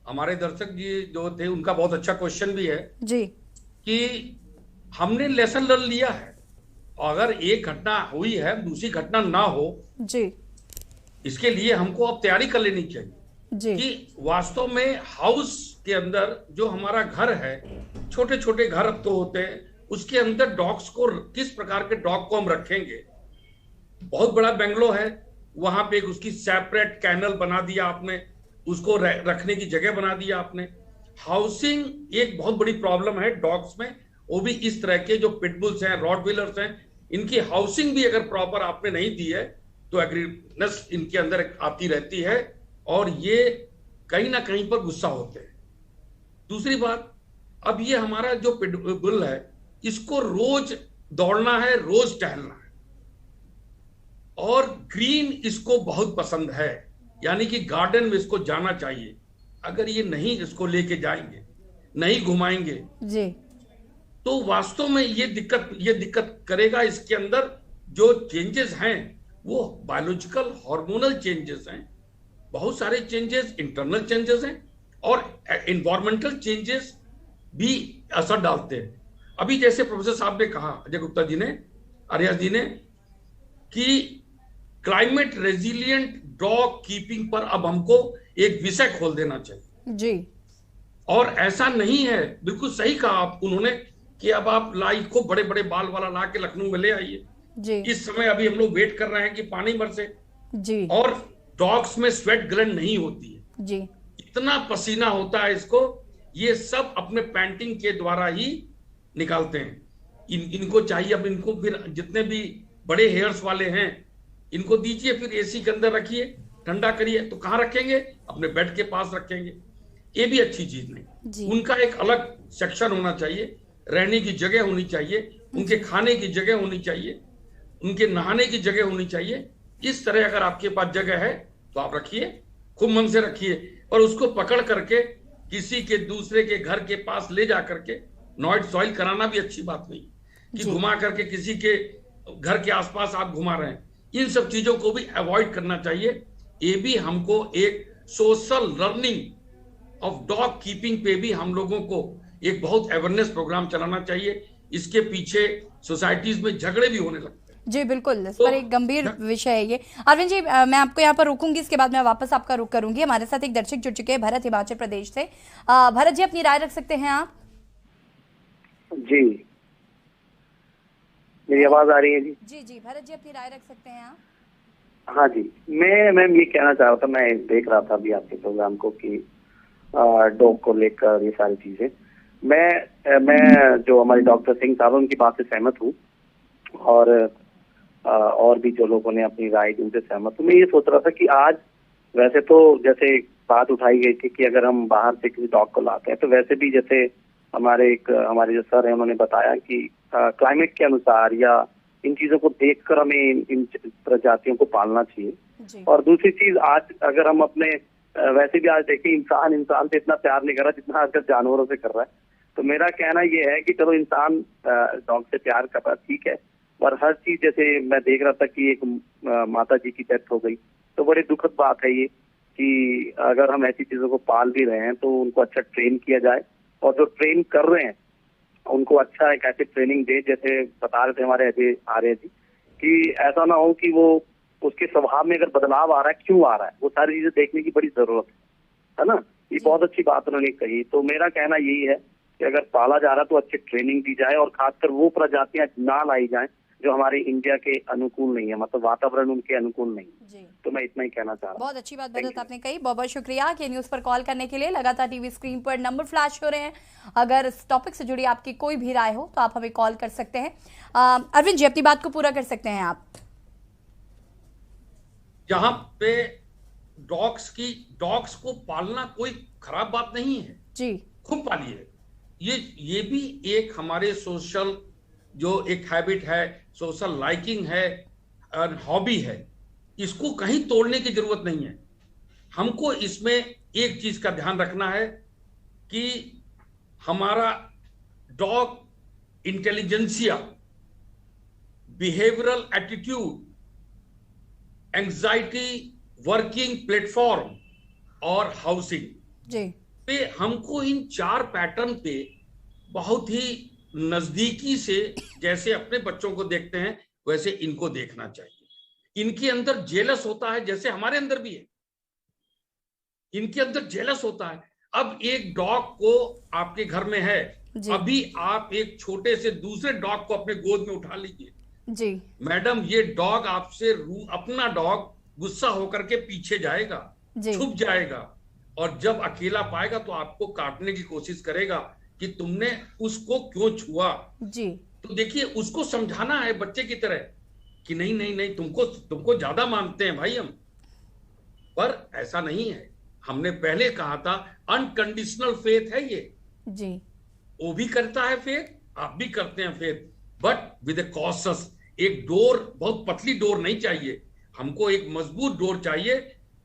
हमारे दर्शक जी जो थे उनका बहुत अच्छा क्वेश्चन भी है जी, कि हमने लेसन लर्न लिया है। अगर एक घटना हुई है, दूसरी घटना ना हो जी, इसके लिए हमको अब तैयारी कर लेनी चाहिए जी, कि वास्तव में हाउस के अंदर जो हमारा घर है, छोटे छोटे घर अब तो होते हैं, उसके अंदर डॉग्स को, किस प्रकार के डॉग को हम रखेंगे। बहुत बड़ा बेंगलो है, वहां पे उसकी सेपरेट कैनल बना दिया आपने, उसको रखने की जगह बना दिया आपने। हाउसिंग एक बहुत बड़ी प्रॉब्लम है डॉग्स में, वो भी इस तरह के जो पिटबुल्स हैं, रॉटविलर्स हैं, इनकी हाउसिंग भी अगर प्रॉपर आपने नहीं दी है तो एग्रीनेस इनके अंदर आती रहती है और ये कहीं ना कहीं पर गुस्सा होते हैं। दूसरी बात, अब ये हमारा जो पिटबुल है, इसको रोज दौड़ना है, रोज टहलना है, और ग्रीन इसको बहुत पसंद है, यानी कि गार्डन में इसको जाना चाहिए। अगर ये नहीं इसको लेके जाएंगे, नहीं घुमाएंगे जी, तो वास्तव में ये दिक्कत करेगा। इसके अंदर जो चेंजेस हैं वो बायोलॉजिकल हार्मोनल चेंजेस हैं, बहुत सारे चेंजेस इंटरनल चेंजेस हैं, और एनवायरमेंटल चेंजेस भी असर डालते हैं। अभी जैसे प्रोफेसर साहब ने कहा, अजय गुप्ता जी ने, आर्या जी ने, कि क्लाइमेट रेजिलिएंट डॉग कीपिंग पर अब हमको एक विषय खोल देना चाहिए जी। और ऐसा नहीं है, बिल्कुल सही कहा आप उन्होंने, कि अब आप लाई को बड़े बड़े बाल वाला ला के लखनऊ में ले आइए जी। इस समय अभी हम लोग वेट कर रहे हैं कि पानी बरसे जी, और डॉग्स में स्वेट ग्लैंड नहीं होती है जी, इतना पसीना होता है इसको, ये सब अपने पैंटिंग के द्वारा ही निकालते हैं। इनको चाहिए, अब इनको फिर जितने भी बड़े हेयर्स वाले हैं इनको दीजिए, फिर एसी के अंदर रखिए, ठंडा करिए, तो कहाँ रखेंगे? अपने बेड के पास रखेंगे। ये भी अच्छी चीज नहीं। उनका एक अलग सेक्शन होना चाहिए, रहने की जगह होनी चाहिए, उनके खाने की जगह होनी चाहिए। उनके नहाने की जगह होनी चाहिए। इस तरह अगर आपके पास जगह है तो आप रखिए, खूब मन से रखिए, और उसको पकड़ करके किसी के दूसरे के घर के पास ले जा करके नॉइड सॉइल कराना भी अच्छी बात नहीं कि घुमा करके किसी के घर के आसपास आप घुमा रहे हैं। इन सब चीजों को भी अवॉइड करना चाहिए। ये भी हमको एक social learning of dog keeping पे भी हम लोगों को एक बहुत अवेयरनेस प्रोग्राम चलाना चाहिए। इसके पीछे सोसाइटीज में झगड़े भी होने लगते हैं। जी बिल्कुल, इस पर एक गंभीर विषय है ये। अरविंद जी, मैं आपको यहाँ पर रोकूंगी, इसके बाद मैं वापस आपका रुख करूंगी। हमारे साथ एक दर्शक जुड़ चुके हैं, भरत, हिमाचल प्रदेश से। भरत जी, अपनी राय रख सकते हैं आप? जी, मेरी आवाज आ रही है? जी जी जी, भरत जी अपनी राय रख सकते हैं आप? हाँ जी, मैं ये कहना चाह रहा था, मैं देख रहा था अभी आपके प्रोग्राम को कि डॉग को लेकर ये सारी चीजें, मैं जो हमारे डॉक्टर सिंह साहब उनकी बात से सहमत हूँ, और भी जो लोगों ने अपनी राय दी उनसे सहमत हूँ। मैं ये सोच रहा था कि आज वैसे तो जैसे बात उठाई गई थी कि अगर हम बाहर से किसी डॉग को लाते हैं तो वैसे भी जैसे हमारे जो सर हैं उन्होंने बताया कि क्लाइमेट के अनुसार या इन चीजों को देखकर हमें इन प्रजातियों को पालना चाहिए। और दूसरी चीज, आज अगर हम अपने वैसे भी आज देखिए इंसान से इतना प्यार नहीं कर रहा जितना आजकल जानवरों से कर रहा है। तो मेरा कहना ये है कि चलो इंसान डॉग से प्यार कर रहा है, ठीक है, पर हर चीज, जैसे मैं देख रहा था कि एक माता जी की डेथ हो गई, तो बड़ी दुखद बात है ये कि अगर हम ऐसी चीजों को पाल भी रहे हैं तो उनको अच्छा ट्रेन किया जाए, और जो ट्रेन कर रहे हैं उनको अच्छा एक ऐसी ट्रेनिंग दे, जैसे बता रहे थे हमारे आर्य जी, कि ऐसा ना हो कि वो उसके स्वभाव में अगर बदलाव आ रहा है, क्यों आ रहा है, वो सारी चीजें देखने की बड़ी जरूरत है ना। ये बहुत अच्छी बात उन्होंने कही। तो मेरा कहना यही है कि अगर पाला जा रहा है तो अच्छी ट्रेनिंग दी जाए, और खासकर वो प्रजातियां ना लाई जाएं जो हमारे इंडिया के अनुकूल नहीं है, मतलब वातावरण उनके अनुकूल नहीं। तो मैं इतना ही कहना चाह रहा हूँ। बहुत अच्छी बात भरत आपने कही, बहुत बहुत शुक्रिया के न्यूज पर कॉल करने के लिए। लगातार टीवी स्क्रीन पर नंबर फ्लैश हो रहे हैं, अगर इस टॉपिक से जुड़ी आपकी कोई भी राय हो तो आप हमें कॉल कर सकते हैं। अरविंद जी, अपनी बात को पूरा कर सकते हैं आप? जहां पे डॉग्स को पालना कोई खराब बात नहीं है जी, खूब पालिए। ये भी एक हमारे सोशल जो एक हैबिट है, सोशल लाइकिंग है और हॉबी है, इसको कहीं तोड़ने की जरूरत नहीं है। हमको इसमें एक चीज का ध्यान रखना है कि हमारा dog intelligentsia, behavioural attitude, anxiety, working platform और हाउसिंग जी पे हमको इन 4 पैटर्न पे बहुत ही नजदीकी से, जैसे अपने बच्चों को देखते हैं वैसे इनको देखना चाहिए। इनके अंदर जेलस होता है, जैसे हमारे अंदर भी है, इनके अंदर जेलस होता है। अब एक डॉग को आपके घर में है, अभी आप एक छोटे से दूसरे डॉग को अपने गोद में उठा लीजिए जी मैडम, ये डॉग आपसे अपना डॉग गुस्सा होकर के पीछे जाएगा, छुप जाएगा, और जब अकेला पाएगा तो आपको काटने की कोशिश करेगा कि तुमने उसको क्यों छुआ जी। तो देखिए, उसको समझाना है बच्चे की तरह कि नहीं नहीं नहीं, तुमको ज्यादा मानते हैं भाई हम, पर ऐसा नहीं है। हमने पहले कहा था अनकंडीशनल फेथ है ये जी, वो भी करता है फेथ, आप भी करते हैं faith, but with A cautious. एक डोर, बहुत पतली डोर नहीं चाहिए हमको, एक मजबूत डोर चाहिए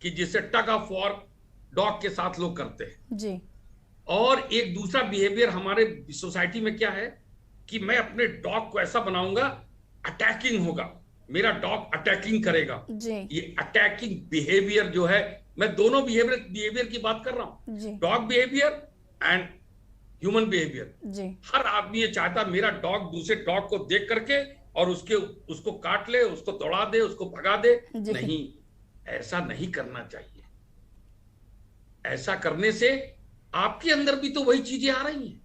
कि जिसे टग ऑफ वॉर डॉग के साथ लोग करते हैं जी। और एक दूसरा बिहेवियर हमारे सोसाइटी में क्या है कि मैं अपने डॉग को ऐसा बनाऊंगा, अटैकिंग होगा, मेरा डॉग अटैकिंग करेगा जी। ये अटैकिंग बिहेवियर जो है, मैं दोनों बिहेवियर की बात कर रहा हूं, dog behaviour and human behaviour जी। हर आदमी ये चाहता मेरा डॉग दूसरे डॉग को देख करके और उसको काट ले, उसको दौड़ा दे, उसको भगा दे। नहीं, ऐसा नहीं करना चाहिए। ऐसा करने से आपके अंदर भी तो वही चीजें आ रही हैं,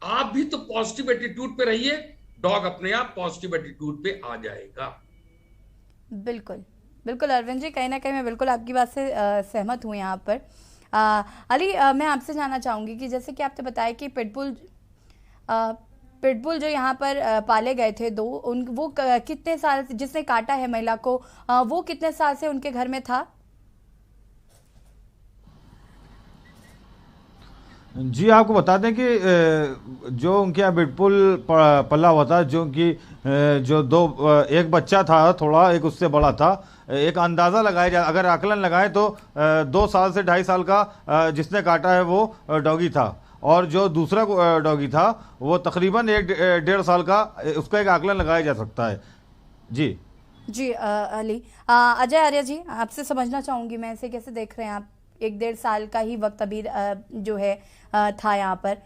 आप भी तो पॉजिटिव एटीट्यूड पे रहिए, डॉग अपने आप पॉजिटिव एटीट्यूड पे आ जाएगा। बिल्कुल बिल्कुल अरविंद जी, कहीं ना कहीं मैं बिल्कुल आपकी बात से सहमत हूँ यहाँ पर। अली, मैं आपसे जानना चाहूँगी कि जैसे कि आपने बताया कि पिटबुल जो यहाँ पर पाले गए थे दो, वो कितने साल से, जिसने काटा है महिला को, वो कितने साल से उनके घर में था? जी आपको बता दें कि जो उनके यहाँ बिटबुल पला हुआ था, जो कि जो एक बच्चा था थोड़ा, एक उससे बड़ा था, एक अंदाज़ा लगाया जाए, अगर आकलन लगाए तो 2 साल से 2.5 साल का जिसने काटा है वो डॉगी था, और जो दूसरा डॉगी था वो तकरीबन 1-1.5 साल का, उसका एक आकलन लगाया जा सकता है। जी जी अली, अजय आर्य जी, आपसे समझना चाहूंगी मैं, इसे कैसे देख रहे हैं आप? 1-1.5 साल का ही वक्त अभी जो है था यहाँ पर।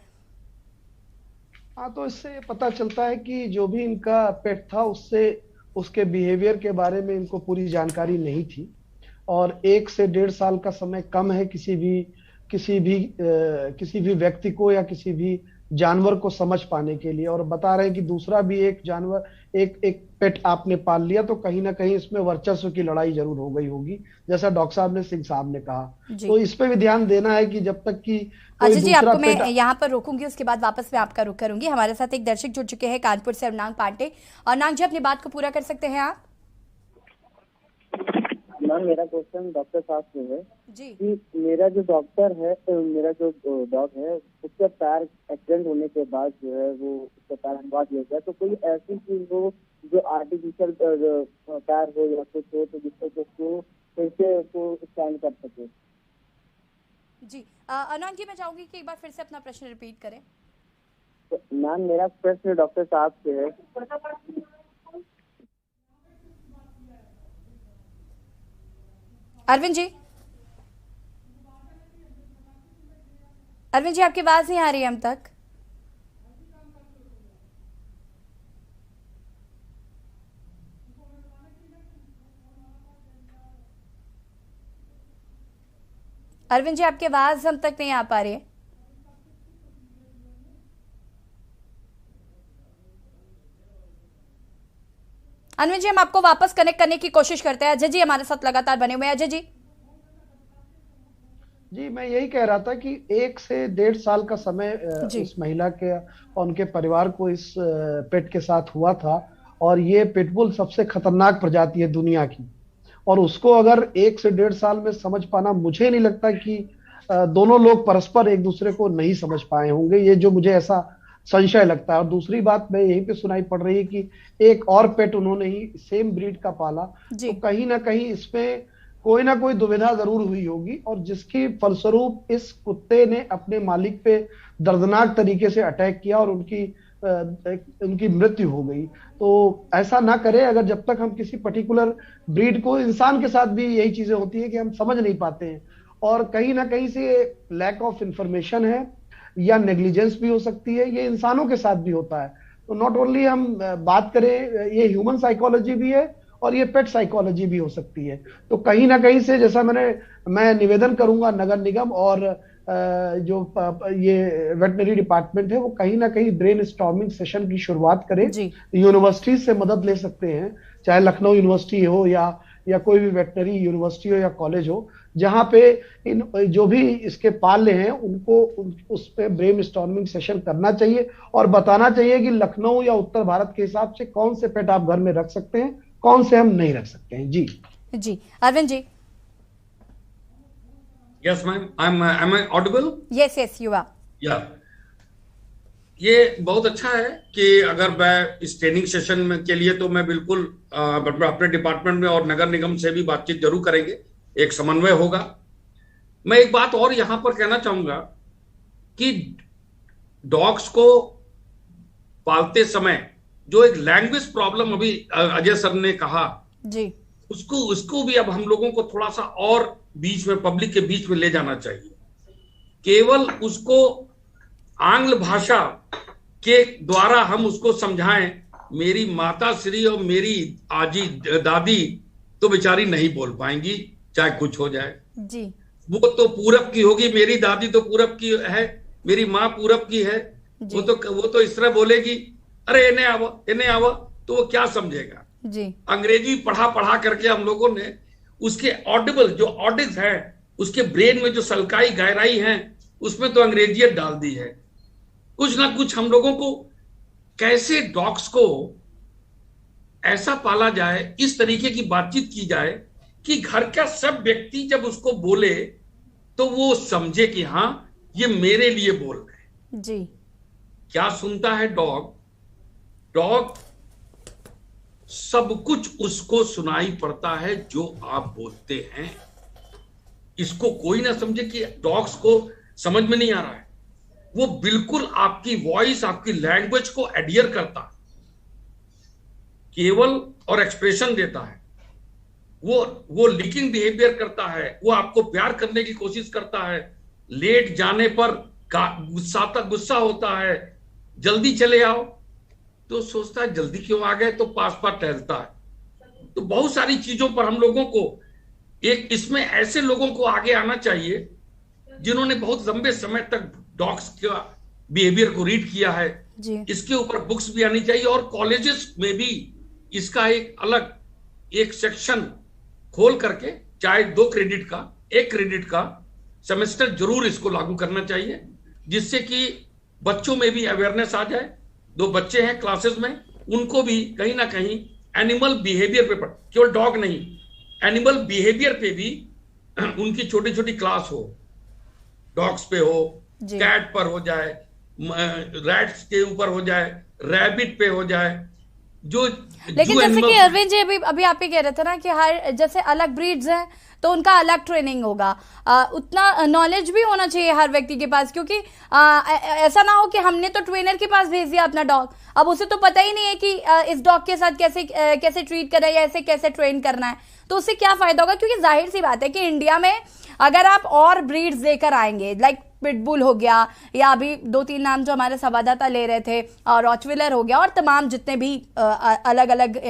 हाँ, तो इससे पता चलता है कि जो भी इनका पेट था उसके बिहेवियर के बारे में इनको पूरी जानकारी नहीं थी, और 1 से 1.5 साल का समय कम है किसी भी व्यक्ति को या किसी भी जानवर को समझ पाने के लिए। और बता रहे हैं कि दूसरा भी एक जानवर, एक पेट आपने पाल लिया, तो कहीं ना कहीं इसमें वर्चस्व की लड़ाई जरूर हो गई होगी, जैसा डॉक्टर साहब ने, सिंह साहब ने कहा। तो इस पे भी ध्यान देना है कि जब तक कि अच्छा जी, आपको मैं यहाँ पर रोकूंगी, उसके बाद वापस मैं आपका रुख करूंगी। हमारे साथ एक दर्शक जुड़ चुके हैं कानपुर से, अर्नांग पांडे। अर्नांग जी, अपनी बात को पूरा कर सकते हैं आप? मैम, मेरा क्वेश्चन डॉक्टर साहब से है जी कि मेरा जो डॉग है उसका पैर एक्सीडेंट होने के बाद जो है वो उसका पैर हटवा दिया गया, तो कोई ऐसी चीज हो जो आर्टिफिशियल पैर हो या कुछ हो तो जिससे उसको कैसे उसको स्टैंड कर सके? जी अर्नांग जी, मैं चाहूंगी कि एक बार फिर से अपना प्रश्न रिपीट करें। तो मैम, मेरा प्रश्न डॉक्टर साहब से है, अरविंद जी, आपकी आवाज नहीं आ रही है हम तक। अरविंद जी, आपकी आवाज हम तक नहीं आ पा रही है। अरविंद जी, हम आपको वापस कनेक्ट करने की कोशिश करते हैं। अजय जी हमारे साथ लगातार बने हुए हैं। अजय जी। जी, मैं यही कह रहा था कि 1 से 1.5 साल का समय इस महिला के और उनके परिवार को इस पेट के साथ हुआ था, और ये पिटबुल सबसे खतरनाक प्रजाति है दुनिया की, और उसको अगर 1 से 1.5 साल में समझ पाना, मुझे नहीं लगता कि दोनों लोग परस्पर एक दूसरे को नहीं समझ पाए होंगे, ये जो मुझे ऐसा संशय लगता है। और दूसरी बात मैं यहीं पे सुनाई पड़ रही है कि एक और पेट उन्होंने ही सेम ब्रीड का पाला, तो कहीं ना कहीं इसमें कोई ना कोई दुविधा जरूर हुई होगी, और जिसकी फलस्वरूप इस कुत्ते ने अपने मालिक पे दर्दनाक तरीके से अटैक किया और उनकी मृत्यु हो गई। तो ऐसा ना करें। अगर जब तक हम किसी पर्टिकुलर ब्रीड को, इंसान के साथ भी यही चीजें होती है कि हम समझ नहीं पाते हैं, और कहीं ना कहीं से लैक ऑफ इंफॉर्मेशन है या नेग्लिजेंस भी हो सकती है, ये इंसानों के साथ भी होता है। तो नॉट ओनली हम बात करें, ये ह्यूमन साइकोलॉजी भी है और ये पेट साइकोलॉजी भी हो सकती है। तो कहीं ना कहीं से, जैसा मैं निवेदन करूंगा नगर निगम और जो ये वेटनरी डिपार्टमेंट है, वो कहीं ना कहीं ब्रेन स्टॉर्मिंग सेशन की शुरुआत करें। यूनिवर्सिटी से मदद ले सकते हैं, चाहे लखनऊ यूनिवर्सिटी हो या कोई भी वेटनरी यूनिवर्सिटी हो या कॉलेज हो, जहां पे जो भी इसके पाले हैं उनको उस पे ब्रेन स्टॉर्मिंग सेशन करना चाहिए और बताना चाहिए कि लखनऊ या उत्तर भारत के हिसाब से कौन से पेट आप घर में रख सकते हैं, कौन से हम नहीं रख सकते हैं। जी Arvind ji. Yes, ma'am. Am I audible? Yes, you are. Yeah. ये बहुत अच्छा है कि अगर मैं इस ट्रेनिंग सेशन में के लिए, तो मैं बिल्कुल अपने डिपार्टमेंट में और नगर निगम से भी बातचीत जरूर करेंगे, एक समन्वय होगा। मैं एक बात और यहां पर कहना चाहूंगा कि डॉग्स को पालते समय जो एक लैंग्वेज प्रॉब्लम अभी अजय सर ने कहा जी, उसको भी अब हम लोगों को थोड़ा सा और बीच में, पब्लिक के बीच में ले जाना चाहिए। केवल उसको आंग्ल भाषा के द्वारा हम उसको समझाएं, मेरी माता श्री और मेरी आजी दादी तो बेचारी नहीं बोल पाएंगी, चाहे कुछ हो जाए जी। वो तो पूरब की होगी, मेरी दादी तो पूरब की है, मेरी माँ पूरब की है, वो तो इस तरह बोलेगी, अरे इन्हें आवा, तो वो क्या समझेगा जी। अंग्रेजी पढ़ा करके हम लोगों ने उसके ऑडिबल जो ऑडिस है, उसके ब्रेन में जो सलकाई गहराई है, उसमें तो अंग्रेजियत डाल दी है। कुछ ना कुछ हम लोगों को कैसे डॉग्स को ऐसा पाला जाए, इस तरीके की बातचीत की जाए कि घर का सब व्यक्ति जब उसको बोले तो वो समझे कि हाँ ये मेरे लिए बोल रहे हैं। जी। क्या सुनता है डॉग? डॉग सब कुछ उसको सुनाई पड़ता है जो आप बोलते हैं। इसको कोई ना समझे कि डॉग्स को समझ में नहीं आ रहा है। वो बिल्कुल आपकी वॉइस, आपकी लैंग्वेज को एडियर करता है, केवल और एक्सप्रेशन देता है। वो लीकिंग बिहेवियर करता है, वो आपको प्यार करने की कोशिश करता है, लेट जाने पर गुस्सा होता है, जल्दी चले आओ तो सोचता है जल्दी क्यों आ गए, तो पास पास टहलता है। तो बहुत सारी चीजों पर हम लोगों को इसमें ऐसे लोगों को आगे आना चाहिए जिन्होंने बहुत लंबे समय तक डॉग्स का बिहेवियर को रीड किया है। इसके ऊपर बुक्स भी आनी चाहिए और कॉलेजेस में भी इसका एक अलग एक सेक्शन खोल करके, चाहे 2 क्रेडिट का, 1 क्रेडिट का सेमेस्टर जरूर इसको लागू करना चाहिए, जिससे कि बच्चों में भी अवेयरनेस आ जाए। 2 बच्चे हैं क्लासेस में, उनको भी कहीं ना कहीं एनिमल बिहेवियर पे, केवल डॉग नहीं, एनिमल बिहेवियर पे भी उनकी छोटी छोटी क्लास हो, डॉग्स पे हो, कैट पर हो जाए, रैट्स के ऊपर हो जाए, रैबिट पे हो जाए। लेकिन जैसे कि अरविंद जी अभी आप ही कह रहे थे ना कि हर जैसे अलग ब्रीड्स हैं तो उनका अलग ट्रेनिंग होगा, उतना नॉलेज भी होना चाहिए हर व्यक्ति के पास, क्योंकि ऐसा ना हो कि हमने तो ट्रेनर के पास भेज दिया अपना डॉग, अब उसे तो पता ही नहीं है कि इस डॉग के साथ कैसे ट्रीट करना है या ऐसे कैसे ट्रेन करना है, तो उससे क्या फायदा होगा। क्योंकि जाहिर सी बात है कि इंडिया में अगर आप और ब्रीड्स लेकर आएंगे, लाइक पिटबुल हो गया, या अभी 2-3 नाम जो हमारे संवाददाता ले रहे थे, और रॉटविलर हो गया, और तमाम जितने भी अलग अलग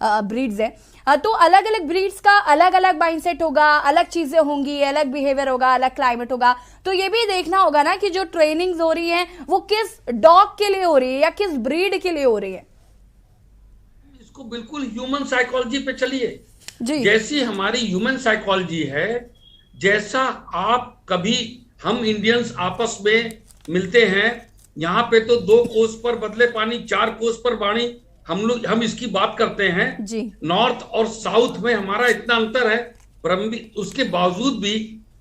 ब्रीड्स हैं, तो अलग अलग ब्रीड्स का अलग अलग माइंडसेट होगा, अलग चीजें होंगी, अलग बिहेवियर होगा, अलग क्लाइमेट होगा। तो ये भी देखना होगा ना कि जो ट्रेनिंग्स हो रही है वो किस डॉग के लिए हो रही है या किस ब्रीड के लिए हो रही है। इसको बिल्कुल ह्यूमन साइकोलॉजी पे चलिए, जैसी हमारी ह्यूमन साइकोलॉजी है, जैसा आप कभी हम इंडियंस आपस में मिलते हैं, यहाँ पे तो 2 कोस पर बदले पानी, 4 कोस पर वाणी, हम इसकी बात करते हैं जी। नॉर्थ और साउथ में हमारा इतना अंतर है, पर उसके बावजूद भी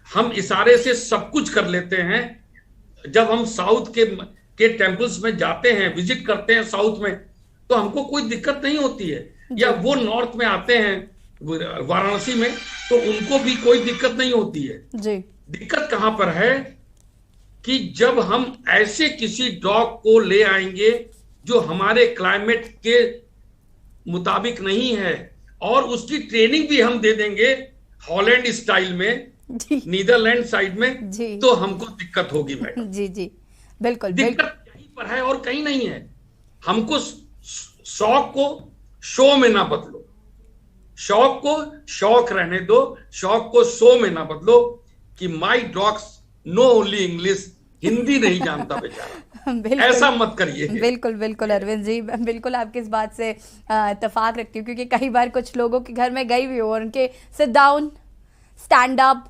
हम इशारे से सब कुछ कर लेते हैं। जब हम साउथ के टेम्पल्स में जाते हैं, विजिट करते हैं साउथ में, तो हमको कोई दिक्कत नहीं होती है, या वो नॉर्थ में आते हैं वाराणसी में, तो उनको भी कोई दिक्कत नहीं होती है जी। दिक्कत कहां पर है कि जब हम ऐसे किसी डॉग को ले आएंगे जो हमारे क्लाइमेट के मुताबिक नहीं है, और उसकी ट्रेनिंग भी हम दे देंगे हॉलैंड स्टाइल में, नीदरलैंड साइड में, तो हमको दिक्कत होगी मैडम। जी जी बिल्कुल, दिक्कत यहीं पर है और कहीं नहीं है। हमको शौक को शो में ना बदलो, शौक को शौक रहने दो, शौक को शो में ना बदलो कि my dogs know only English, Hindi नहीं जानता बेचारा, ऐसा मत करिए। बिल्कुल बिल्कुल अरविंद जी, बिल्कुल आपकी इस बात से इत्तेफाक रखती हूँ, क्योंकि कई बार कुछ लोगों के घर में गई हुई हो और उनके sit down, stand up,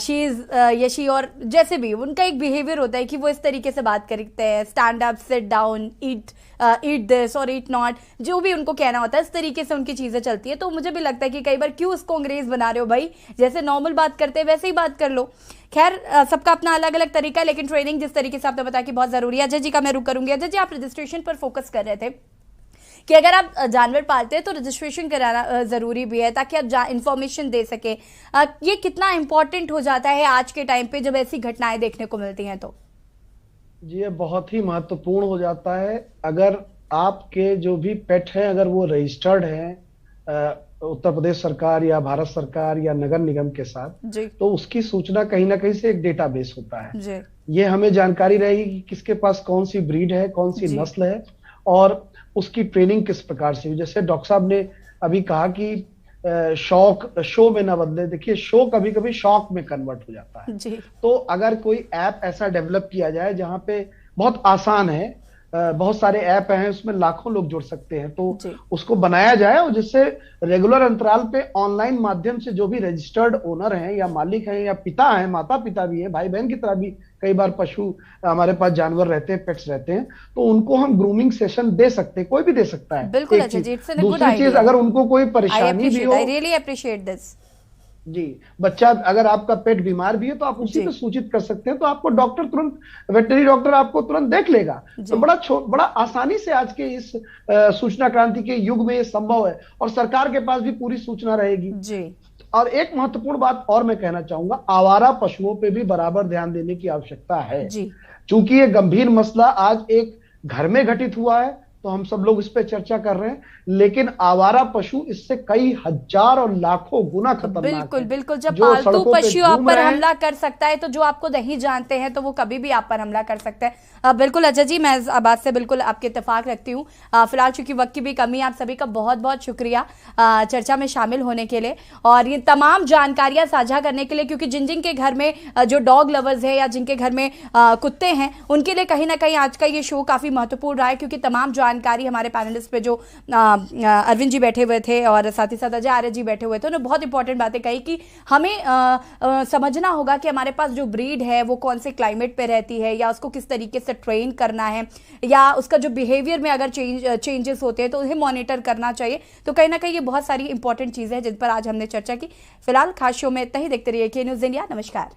she और जैसे भी उनका एक बिहेवियर होता है कि वो इस तरीके से बात करते हैं, stand up, sit down, eat this और ईट नॉट, जो भी उनको कहना होता है इस तरीके से उनकी चीजें चलती है। तो मुझे भी लगता है कि कई बार क्यों उसको अंग्रेज बना रहे हो भाई, जैसे नॉर्मल बात करते हैं वैसे ही बात कर लो। खैर सबका अपना अलग अलग तरीका है, लेकिन ट्रेनिंग जिस तरीके से आपने बताया कि बहुत जरूरी है। अजय जी का मैं रुक करूंगी। अजय जी, आप रजिस्ट्रेशन पर फोकस कर रहे थे कि अगर आप जानवर पालते हैं तो रजिस्ट्रेशन कराना ज़रूरी भी है, ताकि आप इंफॉर्मेशन दे सकें। ये कितना इम्पोर्टेंट हो जाता है आज के टाइम पे जब ऐसी घटनाएं देखने को मिलती हैं? तो जी ये बहुत ही महत्वपूर्ण हो जाता है। अगर आपके जो भी पेट हैं अगर वो रजिस्टर्ड हैं उत्तर प्रदेश सरकार या भारत सरकार या नगर निगम के साथ, तो उसकी सूचना कहीं ना कहीं से एक डेटाबेस होता है। ये हमें जानकारी रहेगी कि किसके पास कौन सी ब्रीड है, कौन सी नस्ल है और उसकी ट्रेनिंग किस प्रकार से। जैसे डॉक्टर साहब ने अभी कहा कि शौक शो में ना बदले, देखिए शो कभी कभी शौक में कन्वर्ट हो जाता है। तो अगर कोई ऐप ऐसा डेवलप किया जाए जहां पे बहुत आसान है, बहुत सारे ऐप हैं उसमें लाखों लोग जुड़ सकते हैं, तो उसको बनाया जाए और जिससे रेगुलर अंतराल पे ऑनलाइन माध्यम से जो भी रजिस्टर्ड ओनर हैं या मालिक हैं या पिता हैं, माता पिता भी हैं, भाई बहन की तरह भी कई बार पशु हमारे पास जानवर रहते हैं, पेट्स रहते हैं, तो उनको हम ग्रूमिंग सेशन दे सकते हैं, कोई भी दे सकता है। बिल्कुल। दूसरी चीज, अगर उनको कोई परेशानी भी हो, I really appreciate this. जी, बच्चा अगर आपका पेट बीमार भी है तो आप उसी पे सूचित कर सकते हैं, तो आपको डॉक्टर तुरंत, वेटनरी डॉक्टर आपको तुरंत देख लेगा। तो बड़ा आसानी से आज के इस सूचना क्रांति के युग में ये संभव है, और सरकार के पास भी पूरी सूचना रहेगी जी। और एक महत्वपूर्ण बात और मैं कहना चाहूंगा, आवारा पशुओं पे भी बराबर ध्यान देने की आवश्यकता है जी। चूंकि ये गंभीर मसला आज एक घर में घटित हुआ है तो हम सब लोग इस पे चर्चा कर रहे हैं, लेकिन आवारा पशु इससे कई हजार और लाखों गुना खतरनाक बिल्कुल बिल्कुल। जब पालतू पशु आप पर हमला कर सकता है तो जो आपको नहीं जानते हैं तो वो कभी भी आप पर हमला कर सकता है। बिल्कुल अजय जी, मैं इस बात से बिल्कुल आपके इत्तेफाक रखती हूँ। फिलहाल चूंकि वक्त की भी कमी, आप सभी का बहुत बहुत शुक्रिया चर्चा में शामिल होने के लिए और ये तमाम जानकारियां साझा करने के लिए, क्योंकि जिन जिन के घर में जो डॉग लवर्स है या जिनके घर में कुत्ते हैं उनके लिए कहीं ना कहीं आज का ये शो काफी महत्वपूर्ण रहा है, क्योंकि तमाम जानकारी हमारे पैनलिस्ट पे जो अरविंद जी बैठे हुए थे और साथ ही साथ अजय आर्य जी बैठे हुए थे, उन्होंने बहुत इंपॉर्टेंट बातें कही कि हमें समझना होगा कि हमारे पास जो ब्रीड है वो कौन से क्लाइमेट पे रहती है, या उसको किस तरीके से ट्रेन करना है, या उसका जो बिहेवियर में अगर चेंजेस होते हैं तो उन्हें मॉनिटर करना चाहिए। तो कहीं ना कहीं ये बहुत सारी इंपॉर्टेंट चीजें हैं जिन पर आज हमने चर्चा की। फिलहाल खास शो में इतना ही। देखते रहिए के न्यूज़ इंडिया। नमस्कार।